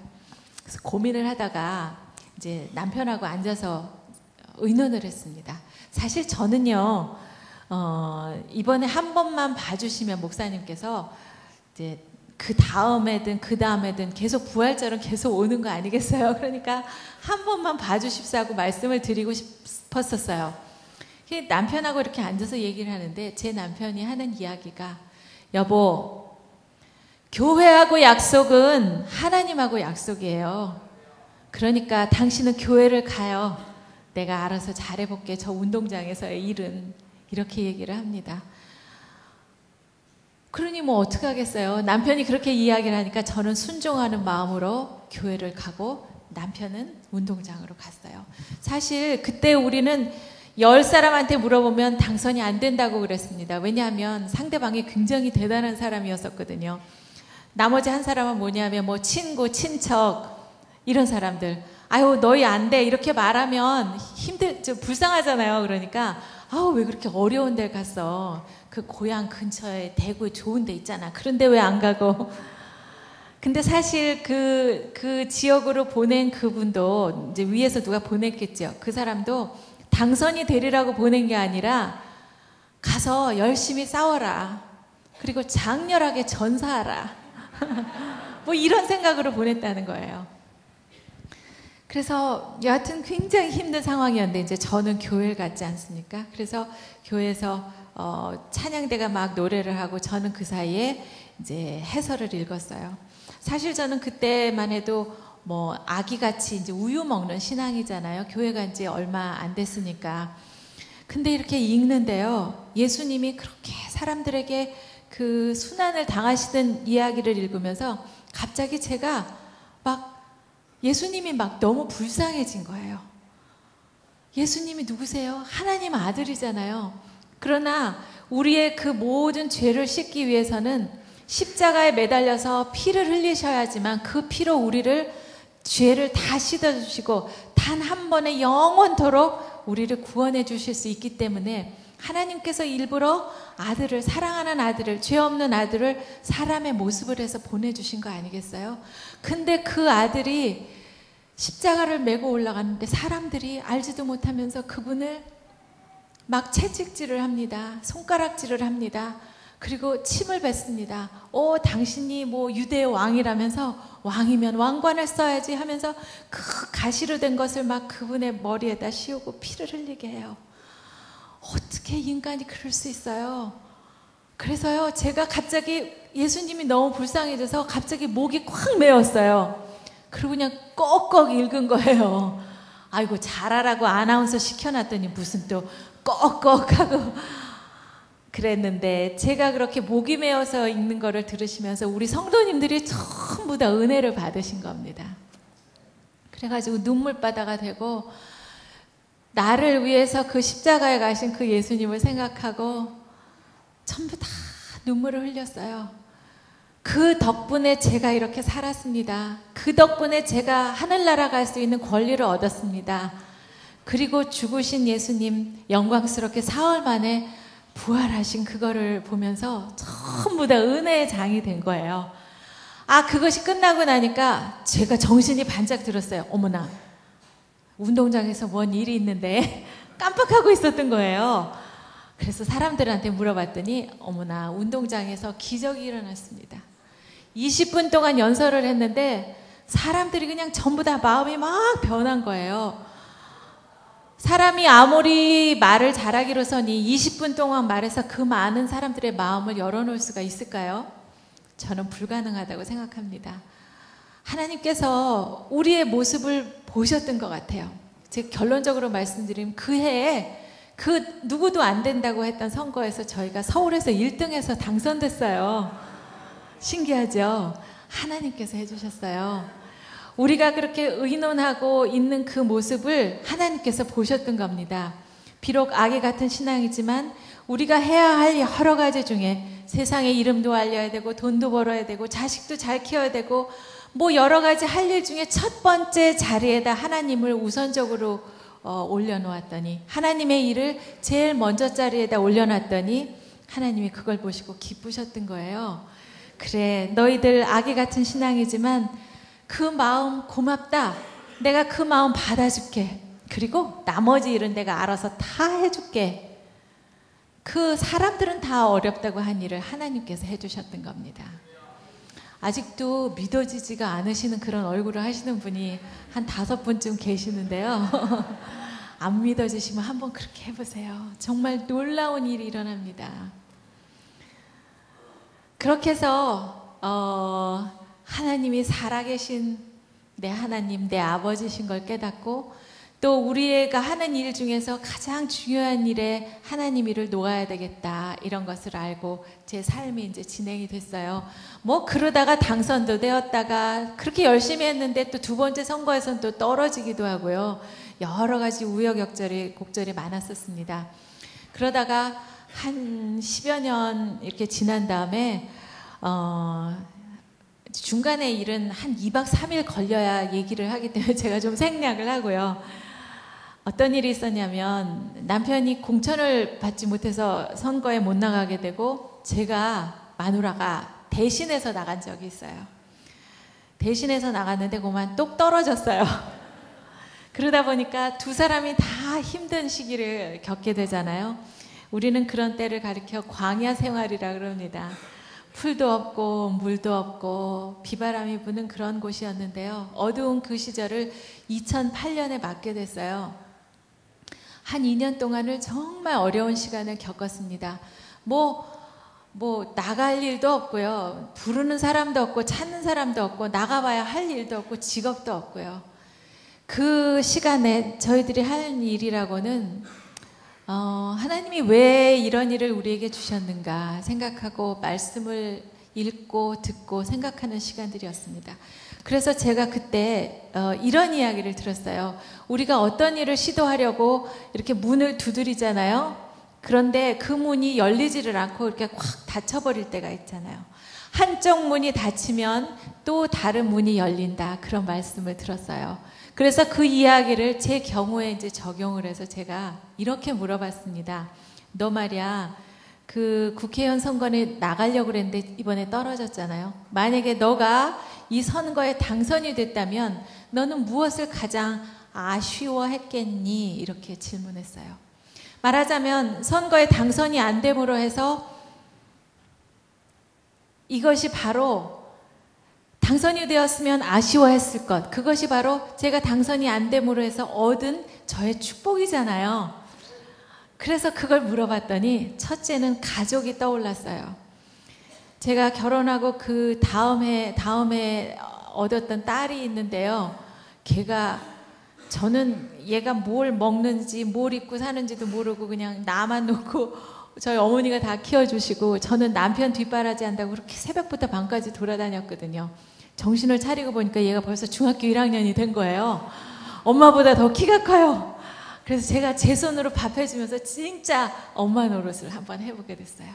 그래서 고민을 하다가 이제 남편하고 앉아서 의논을 했습니다. 사실 저는요, 이번에 한 번만 봐주시면 목사님께서 이제 그 다음에든 계속 부활절은 계속 오는 거 아니겠어요? 그러니까 한 번만 봐주십사 하고 말씀을 드리고 싶었었어요. 남편하고 이렇게 앉아서 얘기를 하는데 제 남편이 하는 이야기가, 여보, 교회하고 약속은 하나님하고 약속이에요. 그러니까 당신은 교회를 가요. 내가 알아서 잘해볼게. 저 운동장에서의 일은. 이렇게 얘기를 합니다. 그러니 뭐 어떻게 하겠어요. 남편이 그렇게 이야기를 하니까 저는 순종하는 마음으로 교회를 가고 남편은 운동장으로 갔어요. 사실 그때 우리는 10사람한테 물어보면 당선이 안 된다고 그랬습니다. 왜냐하면 상대방이 굉장히 대단한 사람이었었거든요. 나머지 한 사람은 뭐냐면 뭐 친구, 친척 이런 사람들. 아유 너희 안 돼 이렇게 말하면 좀 불쌍하잖아요. 그러니까 아우 왜 그렇게 어려운 데를 갔어. 그 고향 근처에 대구 좋은 데 있잖아. 그런데 왜 안 가고. 근데 사실 그 지역으로 보낸 그분도 이제 위에서 누가 보냈겠죠. 그 사람도 당선이 되리라고 보낸 게 아니라 가서 열심히 싸워라. 그리고 장렬하게 전사하라. 뭐 이런 생각으로 보냈다는 거예요. 그래서 여하튼 굉장히 힘든 상황이었는데 이제 저는 교회를 갔지 않습니까? 그래서 교회에서 찬양대가 막 노래를 하고 저는 그 사이에 이제 해설을 읽었어요. 사실 저는 그때만 해도 뭐 아기같이 이제 우유 먹는 신앙이잖아요. 교회 간 지 얼마 안 됐으니까. 근데 이렇게 읽는데요. 예수님이 그렇게 사람들에게 그 순환을 당하시던 이야기를 읽으면서 갑자기 제가 막 예수님이 막 너무 불쌍해진 거예요. 예수님이 누구세요? 하나님 아들이잖아요. 그러나 우리의 그 모든 죄를 씻기 위해서는 십자가에 매달려서 피를 흘리셔야지만 그 피로 우리를 죄를 다 씻어주시고 단 한 번에 영원토록 우리를 구원해 주실 수 있기 때문에 하나님께서 일부러 아들을, 사랑하는 아들을, 죄 없는 아들을 사람의 모습을 해서 보내주신 거 아니겠어요? 근데 그 아들이 십자가를 메고 올라가는데 사람들이 알지도 못하면서 그분을 막 채찍질을 합니다. 손가락질을 합니다. 그리고 침을 뱉습니다. 당신이 뭐 유대의 왕이라면서 왕이면 왕관을 써야지 하면서 그 가시로 된 것을 막 그분의 머리에다 씌우고 피를 흘리게 해요. 어떻게 인간이 그럴 수 있어요? 그래서요, 제가 갑자기 예수님이 너무 불쌍해져서 갑자기 목이 콱 메었어요. 그리고 그냥 꺽꺽 읽은 거예요. 아이고 잘하라고 아나운서 시켜놨더니 무슨 또 꺽꺽하고 그랬는데 제가 그렇게 목이 메어서 읽는 거를 들으시면서 우리 성도님들이 전부 다 은혜를 받으신 겁니다. 그래가지고 눈물바다가 되고 나를 위해서 그 십자가에 가신 그 예수님을 생각하고 전부 다 눈물을 흘렸어요. 그 덕분에 제가 이렇게 살았습니다. 그 덕분에 제가 하늘나라 갈 수 있는 권리를 얻었습니다. 그리고 죽으신 예수님 영광스럽게 사흘 만에 부활하신 그거를 보면서 전부 다 은혜의 장이 된 거예요. 그것이 끝나고 나니까 제가 정신이 반짝 들었어요. 어머나, 운동장에서 뭔 일이 있는데 깜빡하고 있었던 거예요. 그래서 사람들한테 물어봤더니 어머나, 운동장에서 기적이 일어났습니다. 20분 동안 연설을 했는데 사람들이 그냥 전부 다 마음이 막 변한 거예요. 사람이 아무리 말을 잘하기로서니 20분 동안 말해서 그 많은 사람들의 마음을 열어놓을 수가 있을까요? 저는 불가능하다고 생각합니다. 하나님께서 우리의 모습을 보셨던 것 같아요. 제가 결론적으로 말씀드리면 그 해에 그 누구도 안 된다고 했던 선거에서 저희가 서울에서 1등해서 당선됐어요. 신기하죠? 하나님께서 해주셨어요. 우리가 그렇게 의논하고 있는 그 모습을 하나님께서 보셨던 겁니다. 비록 아기 같은 신앙이지만 우리가 해야 할 여러 가지 중에 세상의 이름도 알려야 되고 돈도 벌어야 되고 자식도 잘 키워야 되고 뭐 여러 가지 할 일 중에 첫 번째 자리에다 하나님을 우선적으로 올려놓았더니, 하나님의 일을 제일 먼저 자리에다 올려놨더니 하나님이 그걸 보시고 기쁘셨던 거예요. 그래, 너희들 아기 같은 신앙이지만 그 마음 고맙다. 내가 그 마음 받아줄게. 그리고 나머지 일은 내가 알아서 다 해줄게. 그 사람들은 다 어렵다고 한 일을 하나님께서 해주셨던 겁니다. 아직도 믿어지지가 않으시는 그런 얼굴을 하시는 분이 한 5분쯤 계시는데요. 안 믿어지시면 한번 그렇게 해보세요. 정말 놀라운 일이 일어납니다. 그렇게 해서 하나님이 살아계신 내 하나님, 내 아버지신 걸 깨닫고 또 우리가 하는 일 중에서 가장 중요한 일에 하나님 일을 놓아야 되겠다, 이런 것을 알고 제 삶이 이제 진행이 됐어요. 뭐 그러다가 당선도 되었다가 그렇게 열심히 했는데 또 두 번째 선거에서는 또 떨어지기도 하고요. 여러 가지 우여곡절이 많았었습니다. 그러다가 한 10여 년 이렇게 지난 다음에 중간에 일은 한 2박 3일 걸려야 얘기를 하기 때문에 제가 좀 생략을 하고요. 어떤 일이 있었냐면 남편이 공천을 받지 못해서 선거에 못 나가게 되고 제가 마누라가 대신해서 나간 적이 있어요. 대신해서 나갔는데 그만 똑 떨어졌어요. 그러다 보니까 두 사람이 다 힘든 시기를 겪게 되잖아요. 우리는 그런 때를 가리켜 광야 생활이라 그럽니다. 풀도 없고 물도 없고 비바람이 부는 그런 곳이었는데요. 어두운 그 시절을 2008년에 맞게 됐어요. 한 2년 동안을 정말 어려운 시간을 겪었습니다. 나갈 일도 없고요. 부르는 사람도 없고 찾는 사람도 없고 나가봐야 할 일도 없고 직업도 없고요. 그 시간에 저희들이 할 일이라고는 하나님이 왜 이런 일을 우리에게 주셨는가 생각하고 말씀을 읽고 듣고 생각하는 시간들이었습니다. 그래서 제가 그때 이런 이야기를 들었어요. 우리가 어떤 일을 시도하려고 이렇게 문을 두드리잖아요. 그런데 그 문이 열리지를 않고 이렇게 확 닫혀버릴 때가 있잖아요. 한쪽 문이 닫히면 또 다른 문이 열린다. 그런 말씀을 들었어요. 그래서 그 이야기를 제 경우에 이제 적용을 해서 제가 이렇게 물어봤습니다. 너 말이야, 그 국회의원 선거에 나가려고 그랬는데 이번에 떨어졌잖아요. 만약에 너가 이 선거에 당선이 됐다면 너는 무엇을 가장 아쉬워했겠니? 이렇게 질문했어요. 말하자면 선거에 당선이 안 됨으로 해서 이것이 바로 당선이 되었으면 아쉬워했을 것, 그것이 바로 제가 당선이 안 됨으로 해서 얻은 저의 축복이잖아요. 그래서 그걸 물어봤더니 첫째는 가족이 떠올랐어요. 제가 결혼하고 그 다음에 얻었던 딸이 있는데요. 저는 얘가 뭘 먹는지 뭘 입고 사는지도 모르고 그냥 나만 놓고 저희 어머니가 다 키워주시고 저는 남편 뒷바라지 한다고 그렇게 새벽부터 밤까지 돌아다녔거든요. 정신을 차리고 보니까 얘가 벌써 중학교 1학년이 된 거예요. 엄마보다 더 키가 커요. 그래서 제가 제 손으로 밥 해주면서 진짜 엄마 노릇을 한번 해보게 됐어요.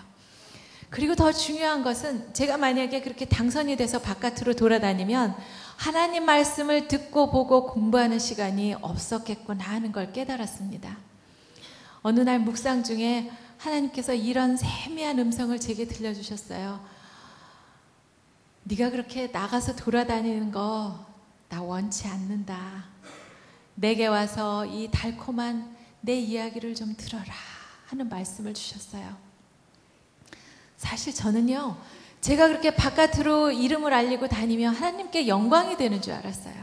그리고 더 중요한 것은 제가 만약에 그렇게 당선이 돼서 바깥으로 돌아다니면 하나님 말씀을 듣고 보고 공부하는 시간이 없었겠구나 하는 걸 깨달았습니다. 어느 날 묵상 중에 하나님께서 이런 세미한 음성을 제게 들려주셨어요. 네가 그렇게 나가서 돌아다니는 거 나 원치 않는다. 내게 와서 이 달콤한 내 이야기를 좀 들어라 하는 말씀을 주셨어요. 사실 저는요, 제가 그렇게 바깥으로 이름을 알리고 다니면 하나님께 영광이 되는 줄 알았어요.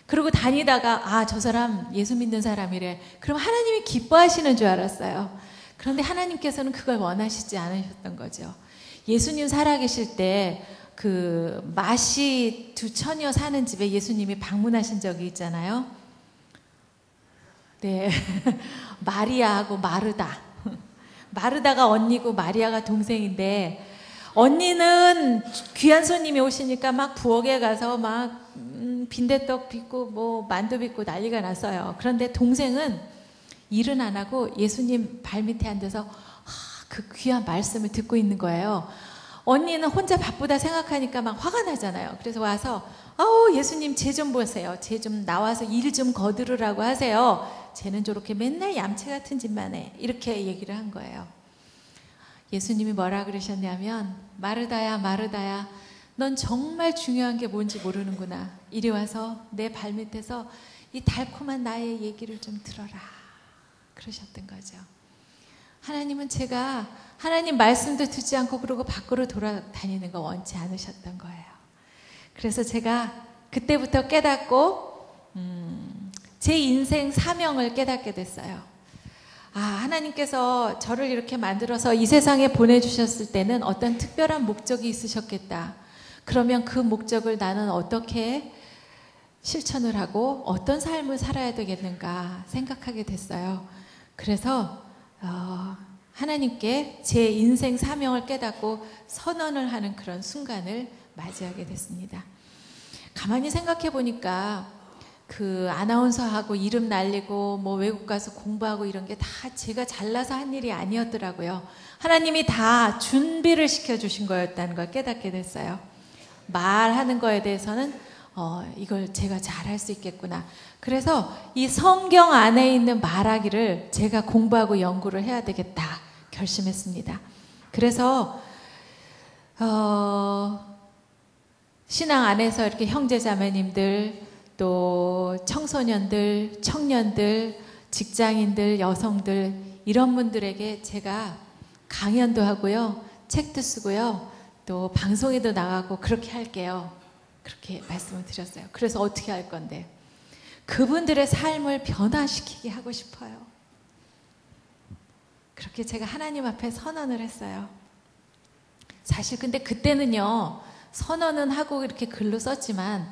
그러고 다니다가 저 사람 예수 믿는 사람이래. 그럼 하나님이 기뻐하시는 줄 알았어요. 그런데 하나님께서는 그걸 원하시지 않으셨던 거죠. 예수님 살아계실 때 그 마시 두 처녀 사는 집에 예수님이 방문하신 적이 있잖아요. 네, 마리아하고 마르다. 마르다가 언니고 마리아가 동생인데 언니는 귀한 손님이 오시니까 막 부엌에 가서 막 빈대떡 빚고 뭐 만두 빚고 난리가 났어요. 그런데 동생은 일은 안 하고 예수님 발밑에 앉아서 그 귀한 말씀을 듣고 있는 거예요. 언니는 혼자 바쁘다 생각하니까 막 화가 나잖아요. 그래서 와서 예수님 쟤 좀 보세요. 쟤 좀 나와서 일 좀 거두르라고 하세요. 쟤는 저렇게 맨날 얌체 같은 짓만 해. 이렇게 얘기를 한 거예요. 예수님이 뭐라 그러셨냐면 마르다야 마르다야 넌 정말 중요한 게 뭔지 모르는구나. 이리 와서 내 발밑에서 이 달콤한 나의 얘기를 좀 들어라. 그러셨던 거죠. 하나님은 제가 하나님 말씀도 듣지 않고 그러고 밖으로 돌아다니는 거 원치 않으셨던 거예요. 그래서 제가 그때부터 깨닫고 제 인생 사명을 깨닫게 됐어요. 하나님께서 저를 이렇게 만들어서 이 세상에 보내주셨을 때는 어떤 특별한 목적이 있으셨겠다. 그러면 그 목적을 나는 어떻게 실천을 하고 어떤 삶을 살아야 되겠는가 생각하게 됐어요. 그래서 하나님께 제 인생 사명을 깨닫고 선언을 하는 그런 순간을 맞이하게 됐습니다. 가만히 생각해 보니까 그 아나운서하고 이름 날리고 뭐 외국 가서 공부하고 이런 게 다 제가 잘나서 한 일이 아니었더라고요. 하나님이 다 준비를 시켜주신 거였다는 걸 깨닫게 됐어요. 말하는 거에 대해서는 이걸 제가 잘할 수 있겠구나. 그래서 이 성경 안에 있는 말하기를 제가 공부하고 연구를 해야 되겠다 결심했습니다. 그래서 신앙 안에서 이렇게 형제자매님들, 또 청소년들, 청년들, 직장인들, 여성들 이런 분들에게 제가 강연도 하고요, 책도 쓰고요, 또 방송에도 나가고 그렇게 할게요. 그렇게 말씀을 드렸어요. 그래서 어떻게 할 건데? 그분들의 삶을 변화시키게 하고 싶어요. 그렇게 제가 하나님 앞에 선언을 했어요. 사실 근데 그때는요, 선언은 하고 이렇게 글로 썼지만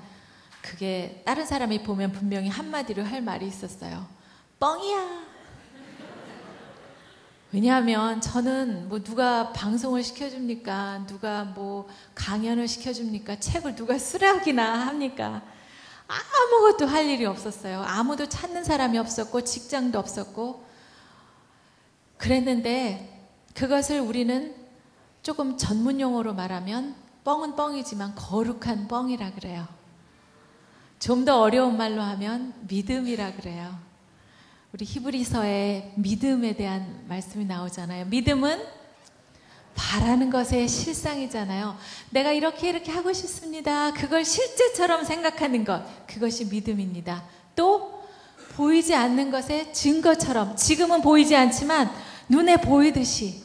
그게 다른 사람이 보면 분명히 한마디로 할 말이 있었어요. 뻥이야. 왜냐하면 저는 뭐 누가 방송을 시켜줍니까? 누가 뭐 강연을 시켜줍니까? 책을 누가 쓰라기나 합니까? 아무것도 할 일이 없었어요. 아무도 찾는 사람이 없었고 직장도 없었고 그랬는데, 그것을 우리는 조금 전문 용어로 말하면 뻥은 뻥이지만 거룩한 뻥이라 그래요. 좀 더 어려운 말로 하면 믿음이라 그래요. 우리 히브리서에 믿음에 대한 말씀이 나오잖아요. 믿음은 바라는 것의 실상이잖아요. 내가 이렇게 하고 싶습니다. 그걸 실제처럼 생각하는 것, 그것이 믿음입니다. 또 보이지 않는 것의 증거처럼, 지금은 보이지 않지만 눈에 보이듯이,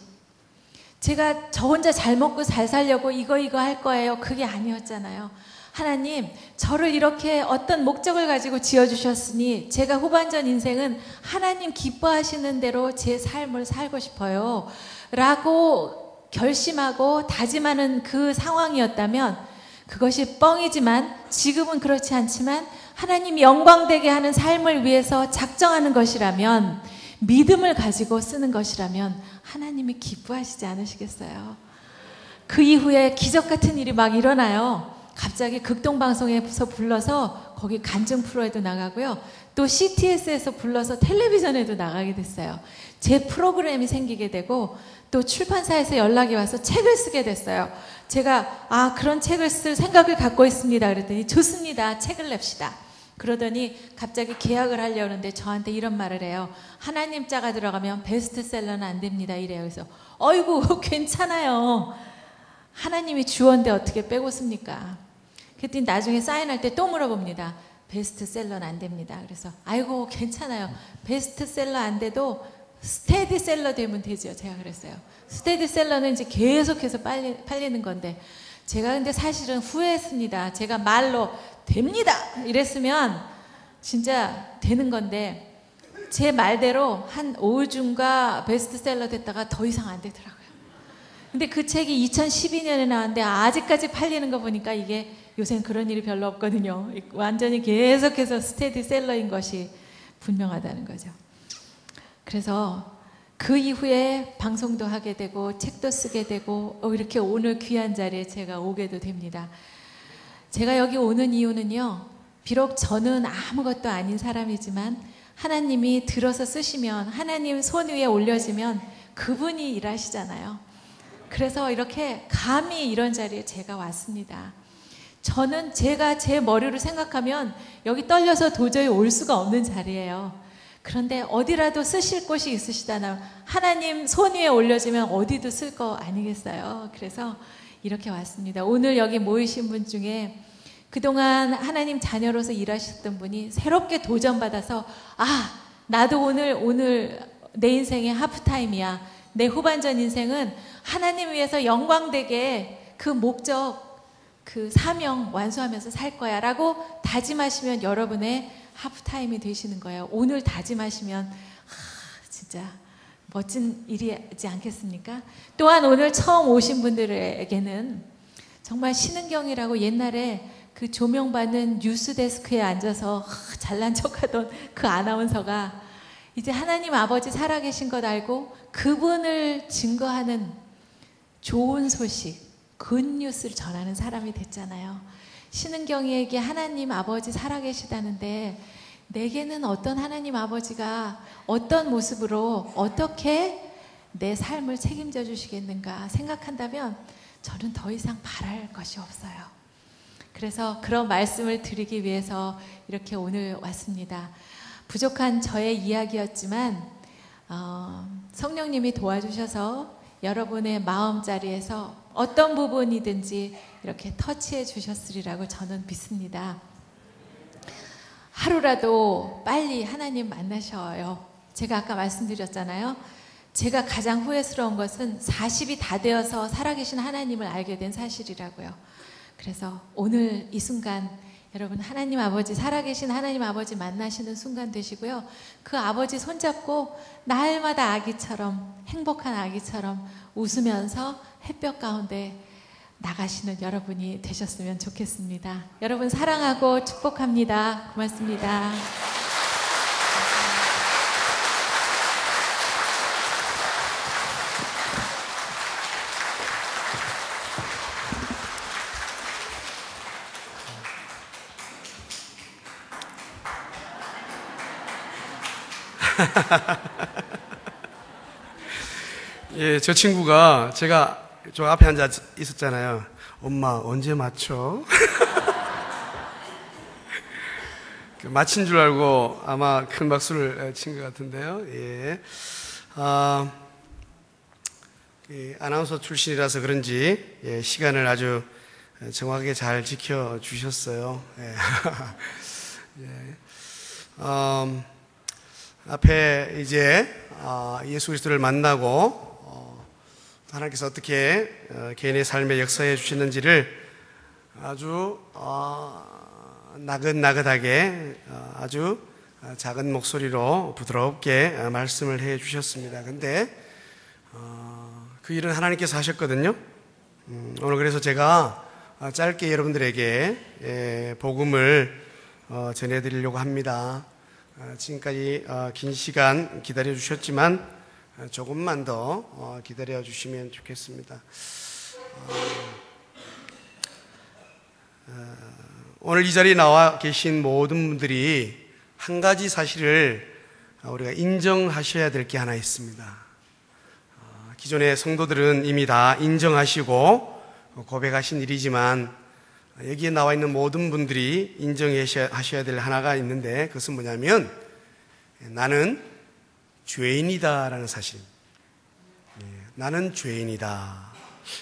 제가 저 혼자 잘 먹고 잘 살려고 이거 할 거예요, 그게 아니었잖아요. 하나님, 저를 이렇게 어떤 목적을 가지고 지어주셨으니 제가 후반전 인생은 하나님 기뻐하시는 대로 제 삶을 살고 싶어요 라고 결심하고 다짐하는 그 상황이었다면, 그것이 뻥이지만 지금은 그렇지 않지만 하나님 영광되게 하는 삶을 위해서 작정하는 것이라면, 믿음을 가지고 쓰는 것이라면 하나님이 기뻐하시지 않으시겠어요? 그 이후에 기적 같은 일이 막 일어나요. 갑자기 극동방송에서 불러서 거기 간증 프로에도 나가고요, 또 CTS에서 불러서 텔레비전에도 나가게 됐어요. 제 프로그램이 생기게 되고, 또 출판사에서 연락이 와서 책을 쓰게 됐어요. 제가 그런 책을 쓸 생각을 갖고 있습니다 그랬더니 좋습니다, 책을 냅시다. 그러더니 갑자기 계약을 하려는데 저한테 이런 말을 해요. 하나님 자가 들어가면 베스트셀러는 안 됩니다 이래요. 그래서 어이구 괜찮아요, 하나님이 주원데 어떻게 빼고 씁니까? 그랬더니 나중에 사인할 때 또 물어봅니다. 베스트셀러는 안 됩니다. 그래서 아이고 괜찮아요, 베스트셀러 안 돼도 스테디셀러 되면 되죠. 제가 그랬어요. 스테디셀러는 이제 계속해서 팔리는 건데, 제가 근데 사실은 후회했습니다. 제가 말로 됩니다 이랬으면 진짜 되는 건데, 제 말대로 한 5주인가 베스트셀러 됐다가 더 이상 안 되더라고요. 근데 그 책이 2012년에 나왔는데 아직까지 팔리는 거 보니까 이게 요새는 그런 일이 별로 없거든요. 완전히 계속해서 스테디셀러인 것이 분명하다는 거죠. 그래서 그 이후에 방송도 하게 되고 책도 쓰게 되고 이렇게 오늘 귀한 자리에 제가 오게도 됩니다. 제가 여기 오는 이유는요, 비록 저는 아무것도 아닌 사람이지만 하나님이 들어서 쓰시면, 하나님 손 위에 올려지면 그분이 일하시잖아요. 그래서 이렇게 감히 이런 자리에 제가 왔습니다. 저는 제가 제 머리로 생각하면 여기 떨려서 도저히 올 수가 없는 자리예요. 그런데 어디라도 쓰실 곳이 있으시다면 하나님 손 위에 올려지면 어디도 쓸 거 아니겠어요? 그래서 이렇게 왔습니다. 오늘 여기 모이신 분 중에 그동안 하나님 자녀로서 일하셨던 분이 새롭게 도전받아서 나도 오늘 내 인생의 하프타임이야, 내 후반전 인생은 하나님 위해서 영광되게 그 목적, 그 사명 완수하면서 살 거야 라고 다짐하시면 여러분의 하프타임이 되시는 거예요. 오늘 다짐하시면 진짜 멋진 일이지 않겠습니까? 또한 오늘 처음 오신 분들에게는 정말 신은경이라고 옛날에 그 조명받는 뉴스데스크에 앉아서 잘난 척하던 그 아나운서가 이제 하나님 아버지 살아계신 것 알고 그분을 증거하는 좋은 소식, 굿뉴스를 전하는 사람이 됐잖아요. 신은경이에게 하나님 아버지 살아계시다는데 내게는 어떤 하나님 아버지가 어떤 모습으로 어떻게 내 삶을 책임져 주시겠는가 생각한다면 저는 더 이상 바랄 것이 없어요. 그래서 그런 말씀을 드리기 위해서 이렇게 오늘 왔습니다. 부족한 저의 이야기였지만 성령님이 도와주셔서 여러분의 마음자리에서 어떤 부분이든지 이렇게 터치해 주셨으리라고 저는 믿습니다. 하루라도 빨리 하나님 만나셔요. 제가 아까 말씀드렸잖아요. 제가 가장 후회스러운 것은 40이 다 되어서 살아계신 하나님을 알게 된 사실이라고요. 그래서 오늘 이 순간 여러분 하나님 아버지, 살아계신 하나님 아버지 만나시는 순간 되시고요. 그 아버지 손잡고 날마다 아기처럼, 행복한 아기처럼 웃으면서 햇볕 가운데 나가시는 여러분이 되셨으면 좋겠습니다. 여러분 사랑하고 축복합니다. 고맙습니다. 예, 저 친구가 제가 저 앞에 앉아 있었잖아요. 엄마 언제 맞춰? 마친 줄 알고 아마 큰 박수를 친 것 같은데요. 예. 아나운서 출신이라서 그런지 시간을 아주 정확하게 잘 지켜주셨어요. 예. 예. 앞에 이제 예수 그리스도를 만나고 하나님께서 어떻게 개인의 삶에 역사해 주시는지를 아주 나긋나긋하게 아주 작은 목소리로 부드럽게 말씀을 해 주셨습니다. 근데 그 일은 하나님께서 하셨거든요. 오늘 그래서 제가 짧게 여러분들에게 복음을 전해드리려고 합니다. 지금까지 긴 시간 기다려 주셨지만 조금만 더 기다려 주시면 좋겠습니다. 오늘 이 자리에 나와 계신 모든 분들이 한 가지 사실을 우리가 인정하셔야 될 게 하나 있습니다. 기존의 성도들은 이미 다 인정하시고 고백하신 일이지만 여기에 나와 있는 모든 분들이 인정하셔야 될 하나가 있는데 그것은 뭐냐면 나는 죄인이다 라는 사실입니다. 나는 죄인이다.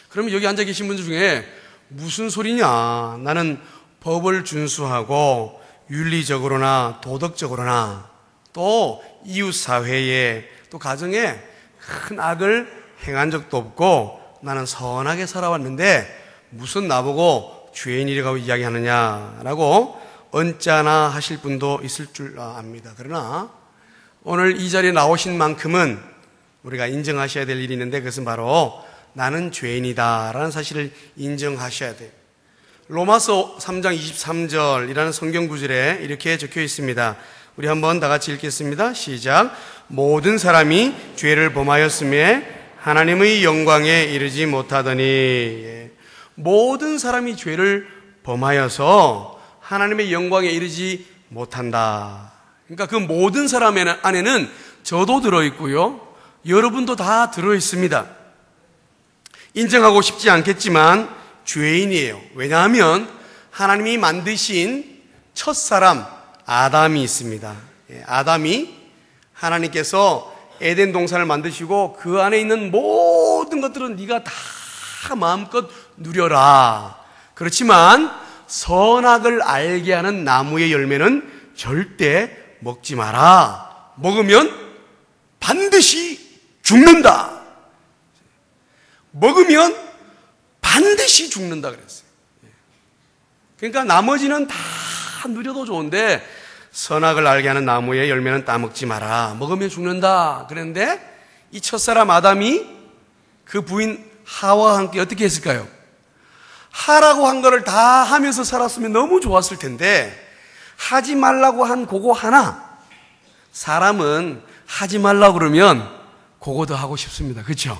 그러면 여기 앉아 계신 분들 중에 무슨 소리냐, 나는 법을 준수하고 윤리적으로나 도덕적으로나 또 이웃사회에 또 가정에 큰 악을 행한 적도 없고 나는 선하게 살아왔는데 무슨 나보고 죄인이라고 이야기하느냐라고 언짢아 하실 분도 있을 줄 압니다. 그러나 오늘 이 자리에 나오신 만큼은 우리가 인정하셔야 될 일이 있는데 그것은 바로 나는 죄인이다 라는 사실을 인정하셔야 돼요. 로마서 3장 23절이라는 성경 구절에 이렇게 적혀 있습니다. 우리 한번 다 같이 읽겠습니다. 시작. 모든 사람이 죄를 범하였음에 하나님의 영광에 이르지 못하더니. 모든 사람이 죄를 범하여서 하나님의 영광에 이르지 못한다. 그러니까 그 모든 사람 안에는 저도 들어있고요, 여러분도 다 들어있습니다. 인정하고 싶지 않겠지만 죄인이에요. 왜냐하면 하나님이 만드신 첫사람 아담이 있습니다. 아담이 하나님께서 에덴 동산을 만드시고 그 안에 있는 모든 것들은 네가 다 마음껏 누려라. 그렇지만 선악을 알게 하는 나무의 열매는 절대 먹지 마라. 먹으면 반드시 죽는다. 먹으면 반드시 죽는다 그랬어요. 그러니까 나머지는 다 누려도 좋은데 선악을 알게 하는 나무의 열매는 따먹지 마라. 먹으면 죽는다. 그런데 이 첫사람 아담이 그 부인 하와와 함께 어떻게 했을까요? 하라고 한 거를 다 하면서 살았으면 너무 좋았을 텐데 하지 말라고 한 그거 하나, 사람은 하지 말라고 그러면 그거도 하고 싶습니다. 그렇죠?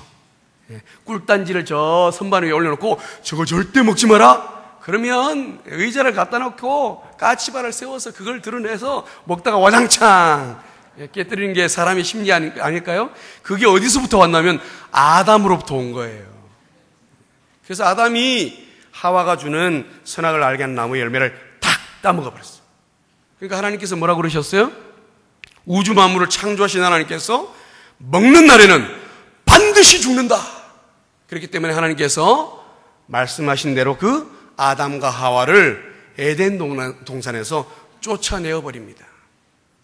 꿀단지를 저 선반 위에 올려놓고 저거 절대 먹지 마라. 그러면 의자를 갖다 놓고 까치발을 세워서 그걸 드러내서 먹다가 와장창 깨뜨리는 게 사람의 심리 아닐까요? 그게 어디서부터 왔냐면 아담으로부터 온 거예요. 그래서 아담이 하와가 주는 선악을 알게 하는 나무의 열매를 탁 따먹어 버렸어요. 그러니까 하나님께서 뭐라고 그러셨어요? 우주 만물을 창조하신 하나님께서 먹는 날에는 반드시 죽는다. 그렇기 때문에 하나님께서 말씀하신 대로 그 아담과 하와를 에덴 동산에서 쫓아내어 버립니다.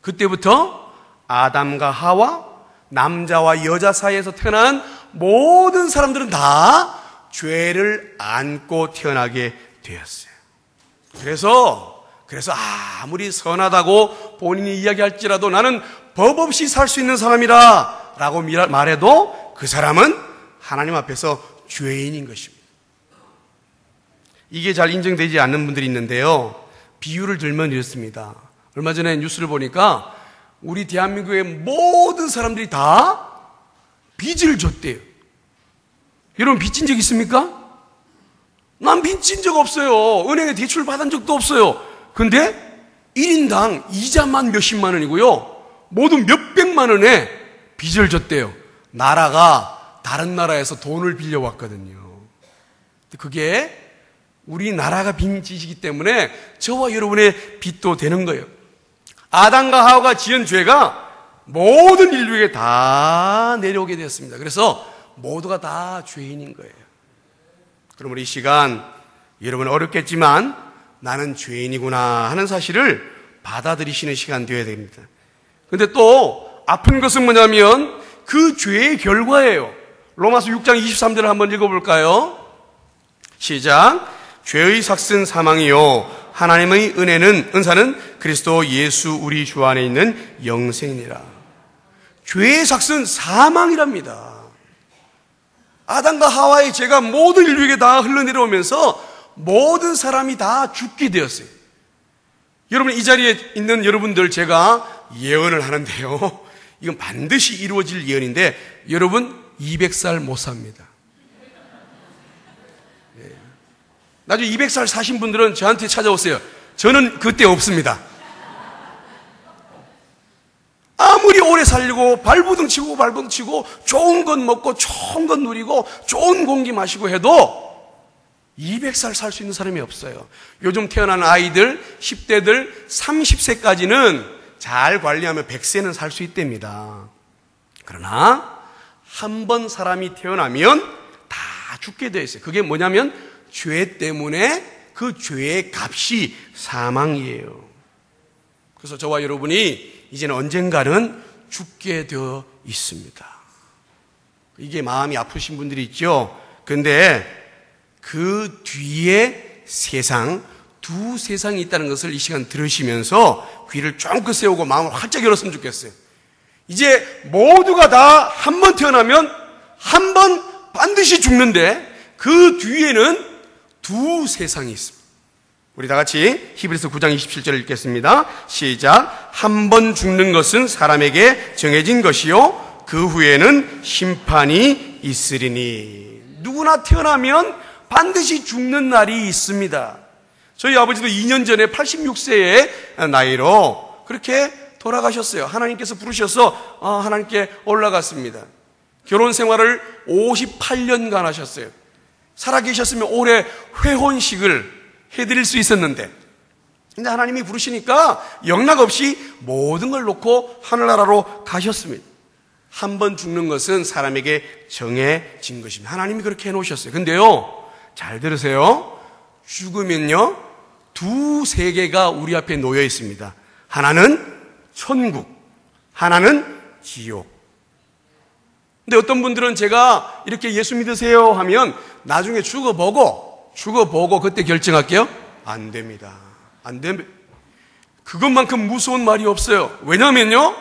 그때부터 아담과 하와, 남자와 여자 사이에서 태어난 모든 사람들은 다 죄를 안고 태어나게 되었어요. 그래서 아무리 선하다고 본인이 이야기할지라도 나는 법 없이 살 수 있는 사람이라 라고 말해도 그 사람은 하나님 앞에서 죄인인 것입니다. 이게 잘 인정되지 않는 분들이 있는데요. 비유를 들면 이렇습니다. 얼마 전에 뉴스를 보니까 우리 대한민국의 모든 사람들이 다 빚을 졌대요. 여러분 빚진 적 있습니까? 난 빚진 적 없어요. 은행에 대출 받은 적도 없어요. 근데 1인당 이자만 몇십만 원이고요. 모두 몇백만 원의 빚을 졌대요. 나라가 다른 나라에서 돈을 빌려왔거든요. 그게 우리나라가 빚이기 때문에 저와 여러분의 빚도 되는 거예요. 아담과 하와가 지은 죄가 모든 인류에게 다 내려오게 되었습니다. 그래서 모두가 다 죄인인 거예요. 그럼 우리 이 시간 여러분 어렵겠지만 나는 죄인이구나 하는 사실을 받아들이시는 시간 되어야 됩니다. 근데 또 아픈 것은 뭐냐면 그 죄의 결과예요. 로마서 6장 23절을 한번 읽어볼까요? 시작. 죄의 삭은 사망이요 하나님의 은사는 그리스도 예수 우리 주 안에 있는 영생이니라. 죄의 삭은 사망이랍니다. 아담과 하와의 죄가 모든 인류에게 다 흘러내려오면서 모든 사람이 다 죽게 되었어요. 여러분 이 자리에 있는 여러분들 제가 예언을 하는데요. 이건 반드시 이루어질 예언인데 여러분 200살 못 삽니다. 나중에 200살 사신 분들은 저한테 찾아오세요. 저는 그때 없습니다. 아무리 오래 살려고 발부둥 치고 좋은 것 먹고 좋은 것 누리고 좋은 공기 마시고 해도 200살 살 수 있는 사람이 없어요. 요즘 태어난 아이들 10대들 30세까지는 잘 관리하면 100세는 살 수 있답니다. 그러나 한 번 사람이 태어나면 다 죽게 되어 있어요. 그게 뭐냐면 죄 때문에 그 죄의 값이 사망이에요. 그래서 저와 여러분이 이제는 언젠가는 죽게 되어 있습니다. 이게 마음이 아프신 분들이 있죠. 근데 그 뒤에 세상, 두 세상이 있다는 것을 이 시간 들으시면서 귀를 쫑긋 세우고 마음을 활짝 열었으면 좋겠어요. 이제 모두가 다 한 번 태어나면 한 번 반드시 죽는데 그 뒤에는 두 세상이 있습니다. 우리 다 같이 히브리서 9장 27절을 읽겠습니다. 시작. 한 번 죽는 것은 사람에게 정해진 것이요 그 후에는 심판이 있으리니. 누구나 태어나면 반드시 죽는 날이 있습니다. 저희 아버지도 2년 전에 86세의 나이로 그렇게 돌아가셨어요. 하나님께서 부르셔서 하나님께 올라갔습니다. 결혼 생활을 58년간 하셨어요. 살아계셨으면 올해 회혼식을 해드릴 수 있었는데, 근데 하나님이 부르시니까 영락없이 모든 걸 놓고 하늘나라로 가셨습니다. 한 번 죽는 것은 사람에게 정해진 것입니다. 하나님이 그렇게 해놓으셨어요. 근데요, 잘 들으세요. 죽으면요, 두 세계가 우리 앞에 놓여 있습니다. 하나는 천국, 하나는 지옥. 근데 어떤 분들은 제가 이렇게 예수 믿으세요 하면 나중에 죽어보고 그때 결정할게요. 안 됩니다. 안 됩니다. 그것만큼 무서운 말이 없어요. 왜냐면요,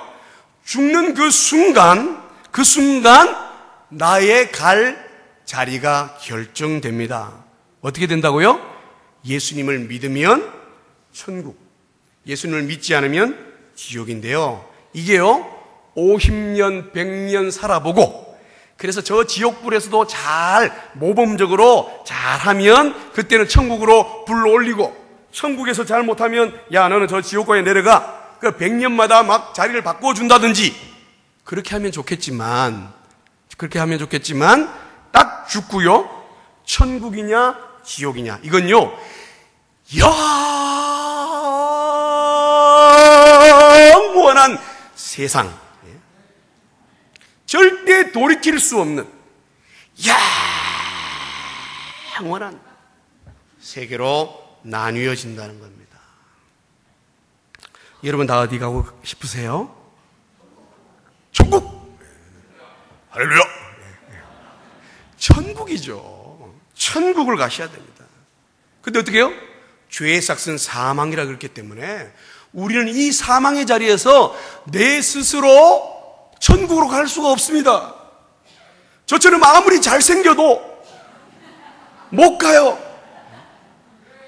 죽는 그 순간 나의 갈 자리가 결정됩니다. 어떻게 된다고요? 예수님을 믿으면 천국, 예수님을 믿지 않으면 지옥인데요. 이게요, 50년, 100년 살아보고, 그래서 저 지옥불에서도 잘 모범적으로 잘하면 그때는 천국으로 불러 올리고, 천국에서 잘못하면 야 너는 저 지옥고에 내려가, 그 100년마다 막 자리를 바꿔준다든지 그렇게 하면 좋겠지만 딱 죽고요, 천국이냐 지옥이냐? 이건요, 영원한 세상, 절대 돌이킬 수 없는 영원한 세계로 나뉘어진다는 겁니다. 여러분 다 어디 가고 싶으세요? 천국! 할렐루야! 천국이죠. 천국을 가셔야 됩니다. 근데 어떻게 해요? 죄의 삭은 사망이라 그랬기 때문에 우리는 이 사망의 자리에서 내 스스로 천국으로 갈 수가 없습니다. 저처럼 아무리 잘생겨도 못 가요.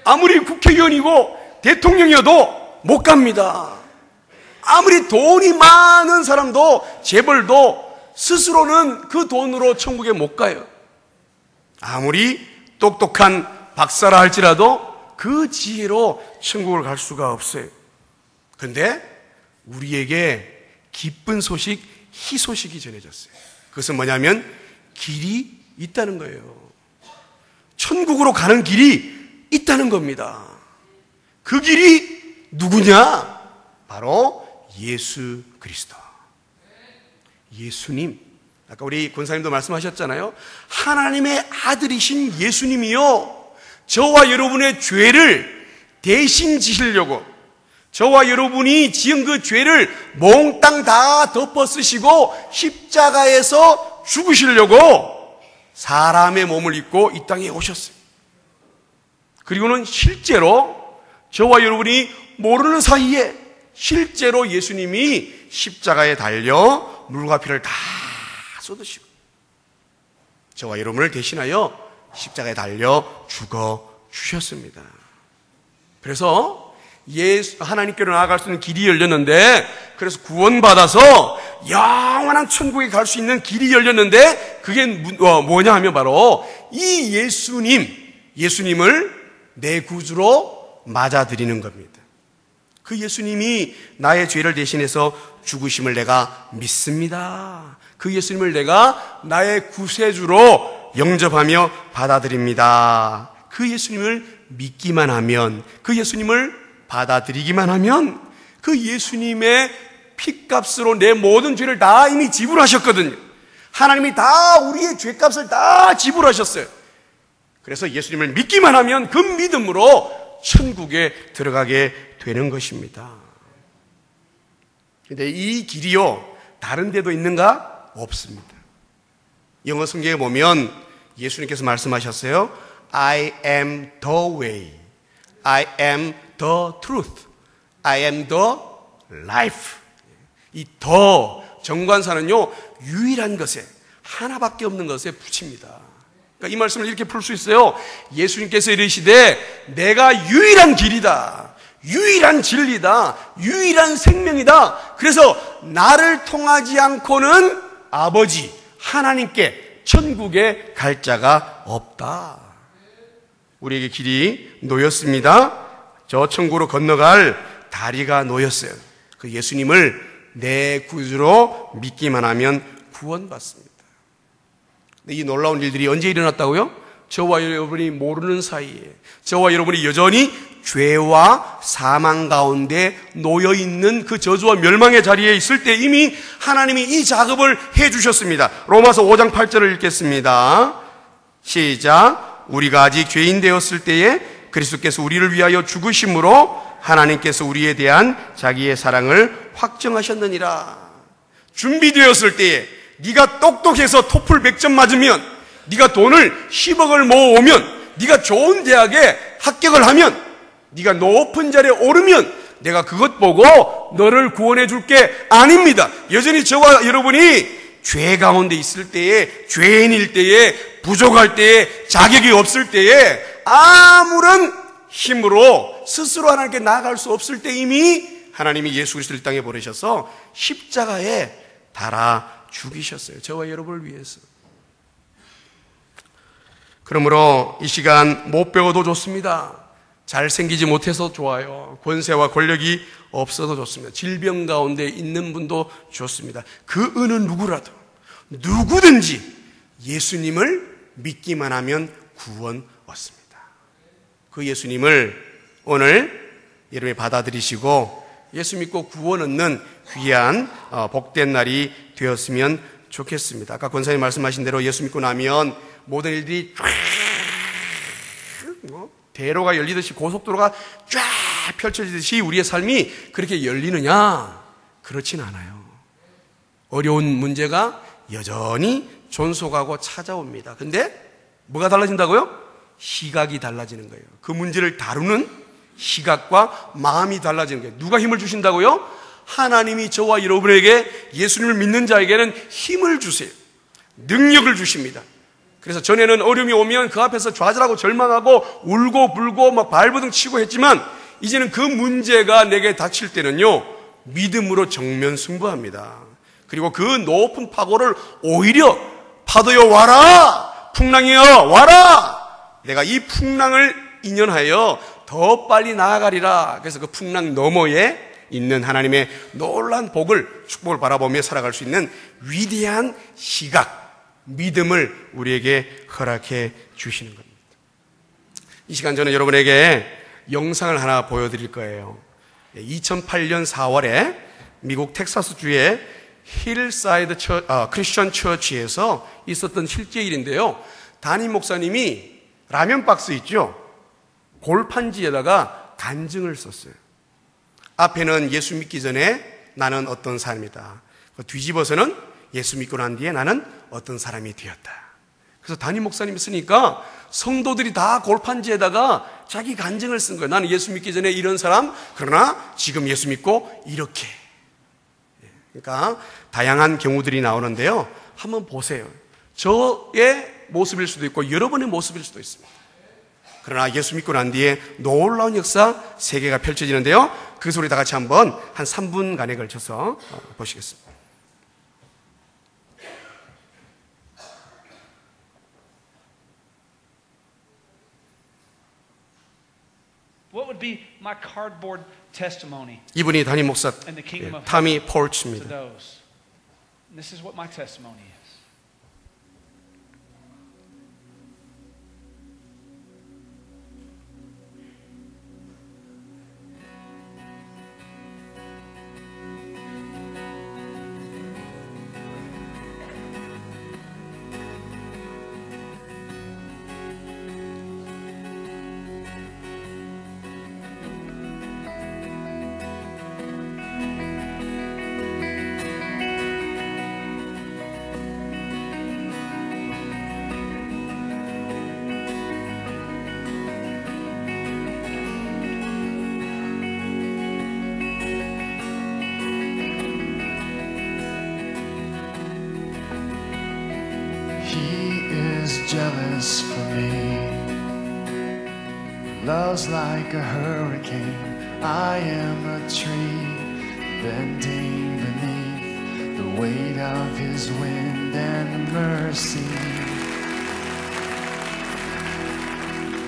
아무리 국회의원이고 대통령이어도 못 갑니다. 아무리 돈이 많은 사람도 재벌도 스스로는 그 돈으로 천국에 못 가요. 아무리 똑똑한 박사라 할지라도 그 지혜로 천국을 갈 수가 없어요. 그런데 우리에게 기쁜 소식, 희소식이 전해졌어요. 그것은 뭐냐면 길이 있다는 거예요. 천국으로 가는 길이 있다는 겁니다. 그 길이 누구냐? 바로 예수 그리스도. 예수님. 아까 우리 권사님도 말씀하셨잖아요. 하나님의 아들이신 예수님이요, 저와 여러분의 죄를 대신 지시려고, 저와 여러분이 지은 그 죄를 몽땅 다 덮어 쓰시고 십자가에서 죽으시려고 사람의 몸을 입고 이 땅에 오셨어요. 그리고는 실제로 저와 여러분이 모르는 사이에 실제로 예수님이 십자가에 달려 물과 피를 다 쏟으시고 저와 여러분을 대신하여 십자가에 달려 죽어 주셨습니다. 그래서 하나님께로 나아갈 수 있는 길이 열렸는데, 그래서 구원받아서 영원한 천국에 갈 수 있는 길이 열렸는데, 그게 뭐냐 하면 바로 이 예수님을 내 구주로 맞아들이는 겁니다. 그 예수님이 나의 죄를 대신해서 죽으심을 내가 믿습니다. 그 예수님을 내가 나의 구세주로 영접하며 받아들입니다. 그 예수님을 믿기만 하면, 그 예수님을 받아들이기만 하면 그 예수님의 피값으로 내 모든 죄를 다 이미 지불하셨거든요. 하나님이 다 우리의 죄값을 다 지불하셨어요. 그래서 예수님을 믿기만 하면 그 믿음으로 천국에 들어가게 되는 것입니다. 그런데 이 길이요, 다른 데도 있는가? 없습니다. 영어 성경에 보면 예수님께서 말씀하셨어요. I am the way, I am the truth, I am the life. 이 더 정관사는요, 유일한 것에, 하나밖에 없는 것에 붙입니다. 그러니까 이 말씀을 이렇게 풀 수 있어요. 예수님께서 이르시되 내가 유일한 길이다, 유일한 진리다, 유일한 생명이다. 그래서 나를 통하지 않고는 아버지 하나님께 천국에 갈 자가 없다. 우리에게 길이 놓였습니다. 저 천국으로 건너갈 다리가 놓였어요. 그 예수님을 내 구주로 믿기만 하면 구원받습니다. 근데 이 놀라운 일들이 언제 일어났다고요? 저와 여러분이 모르는 사이에, 저와 여러분이 여전히 죄와 사망 가운데 놓여있는 그 저주와 멸망의 자리에 있을 때 이미 하나님이 이 작업을 해주셨습니다. 로마서 5장 8절을 읽겠습니다. 시작. 우리가 아직 죄인 되었을 때에 그리스도께서 우리를 위하여 죽으심으로 하나님께서 우리에 대한 자기의 사랑을 확정하셨느니라. 준비되었을 때에, 네가 똑똑해서 토플 100점 맞으면, 네가 돈을 10억을 모으면, 네가 좋은 대학에 합격을 하면, 네가 높은 자리에 오르면 내가 그것 보고 너를 구원해 줄 게 아닙니다. 여전히 저와 여러분이 죄 가운데 있을 때에, 죄인일 때에, 부족할 때에, 자격이 없을 때에, 아무런 힘으로 스스로 하나님께 나아갈 수 없을 때 이미 하나님이 예수 그리스도를 땅에 보내셔서 십자가에 달아 죽이셨어요. 저와 여러분을 위해서. 그러므로 이 시간 못 배워도 좋습니다. 잘생기지 못해서 좋아요. 권세와 권력이 없어도 좋습니다. 질병 가운데 있는 분도 좋습니다. 그 어느 누구라도, 누구든지 예수님을 믿기만 하면 구원 얻습니다. 그 예수님을 오늘 여러분이 받아들이시고 예수 믿고 구원 얻는 귀한 복된 날이 되었으면 좋겠습니다. 아까 권사님 말씀하신 대로 예수 믿고 나면 모든 일들이 쫙 대로가 열리듯이 고속도로가 쫙 펼쳐지듯이 우리의 삶이 그렇게 열리느냐? 그렇진 않아요. 어려운 문제가 여전히 존속하고 찾아옵니다. 근데 뭐가 달라진다고요? 시각이 달라지는 거예요. 그 문제를 다루는 시각과 마음이 달라지는 거예요. 누가 힘을 주신다고요? 하나님이 저와 여러분에게 예수님을 믿는 자에게는 힘을 주세요. 능력을 주십니다. 그래서 전에는 어려움이 오면 그 앞에서 좌절하고 절망하고 울고 불고 막 발버둥 치고 했지만 이제는 그 문제가 내게 닥칠 때는요, 믿음으로 정면 승부합니다. 그리고 그 높은 파고를 오히려 파도여 와라! 풍랑이여 와라! 내가 이 풍랑을 인연하여 더 빨리 나아가리라. 그래서 그 풍랑 너머에 있는 하나님의 놀라운 복을, 축복을 바라보며 살아갈 수 있는 위대한 시각, 믿음을 우리에게 허락해 주시는 겁니다. 이 시간 저는 여러분에게 영상을 하나 보여드릴 거예요. 2008년 4월에 미국 텍사스주의 힐사이드 크리스천 처치에서 있었던 실제 일인데요. 담임 목사님이 라면 박스 있죠? 골판지에다가 간증을 썼어요. 앞에는 예수 믿기 전에 나는 어떤 사람이다. 뒤집어서는 예수 믿고 난 뒤에 나는 어떤 사람이 되었다. 그래서 담임 목사님이 쓰니까 성도들이 다 골판지에다가 자기 간증을 쓴 거예요. 나는 예수 믿기 전에 이런 사람, 그러나 지금 예수 믿고 이렇게. 그러니까 다양한 경우들이 나오는데요. 한번 보세요. 저의 모습일 수도 있고 여러분의 모습일 수도 있습니다. 그러나 예수 믿고 난 뒤에 놀라운 역사 세계가 펼쳐지는데요. 그 소리 다 같이 한번 한 3분간에 걸쳐서 보시겠습니다. What would be my cardboard testimony 이분이 담임 목사 in the kingdom of 타미 heaven to 폴츠입니다. those? And this is what my testimony is. Jealous for me, love's like a hurricane. I am a tree bending beneath the weight of his wind and mercy.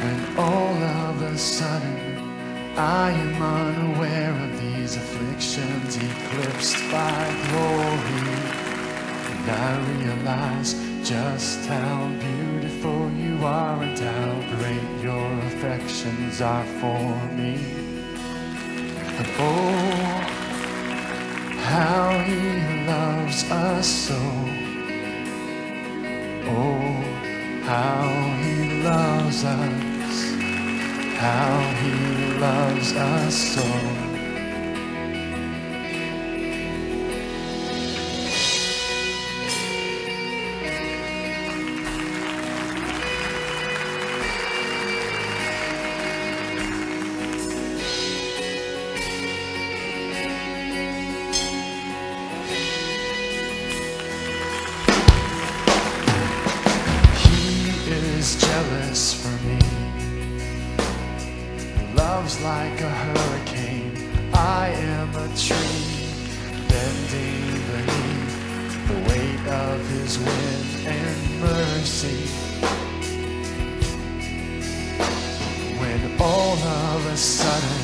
And all of a sudden I am unaware of these afflictions eclipsed by glory. And I realize just how beautiful you are and how great your affections are for me. And oh, how he loves us so. Oh, how he loves us. How he loves us so. Jealous for me, love's like a hurricane. I am a tree bending beneath the weight of his wind and mercy. When all of a sudden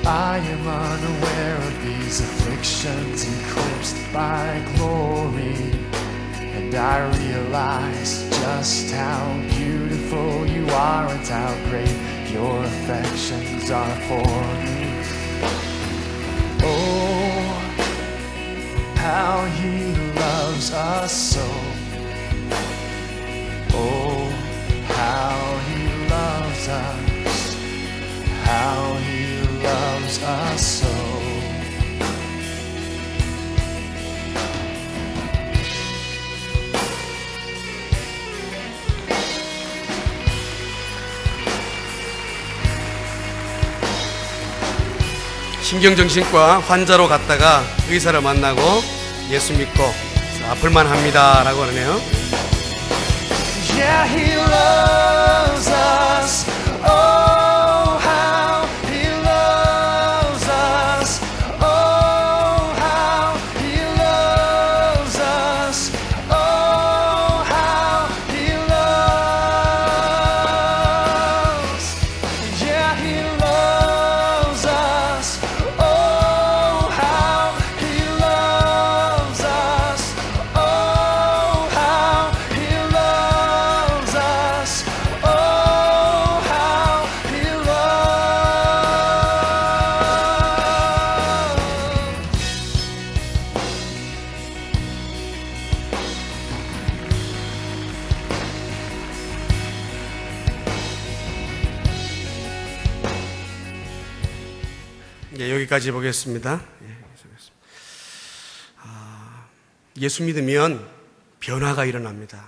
I am unaware of these afflictions eclipsed by glory, and I realize just how beautiful faithful, you aren't how great your affections are for me. Oh, how he loves us so. Oh, how he loves us, how he loves us so. 신경정신과 환자로 갔다가 의사를 만나고 예수 믿고 아플만 합니다 라고 하네요. Yeah, he loves us. Oh, how he loves us. Oh, how he loves us. Oh, how he loves. Yeah, he loves us. Oh, how he loves us. Oh, how he loves us. Oh, how he loves. 예, 여기까지 보겠습니다. 예수 믿으면 변화가 일어납니다.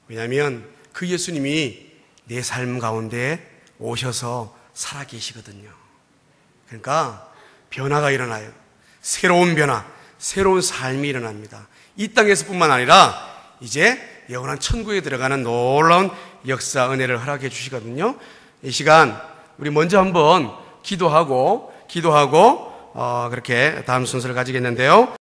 왜냐하면 그 예수님이 내 삶 가운데 오셔서 살아계시거든요. 그러니까 변화가 일어나요. 새로운 변화, 새로운 삶이 일어납니다. 이 땅에서뿐만 아니라 이제 영원한 천국에 들어가는 놀라운 역사, 은혜를 허락해 주시거든요. 이 시간 우리 먼저 한번 기도하고 그렇게 다음 순서를 가지겠는데요.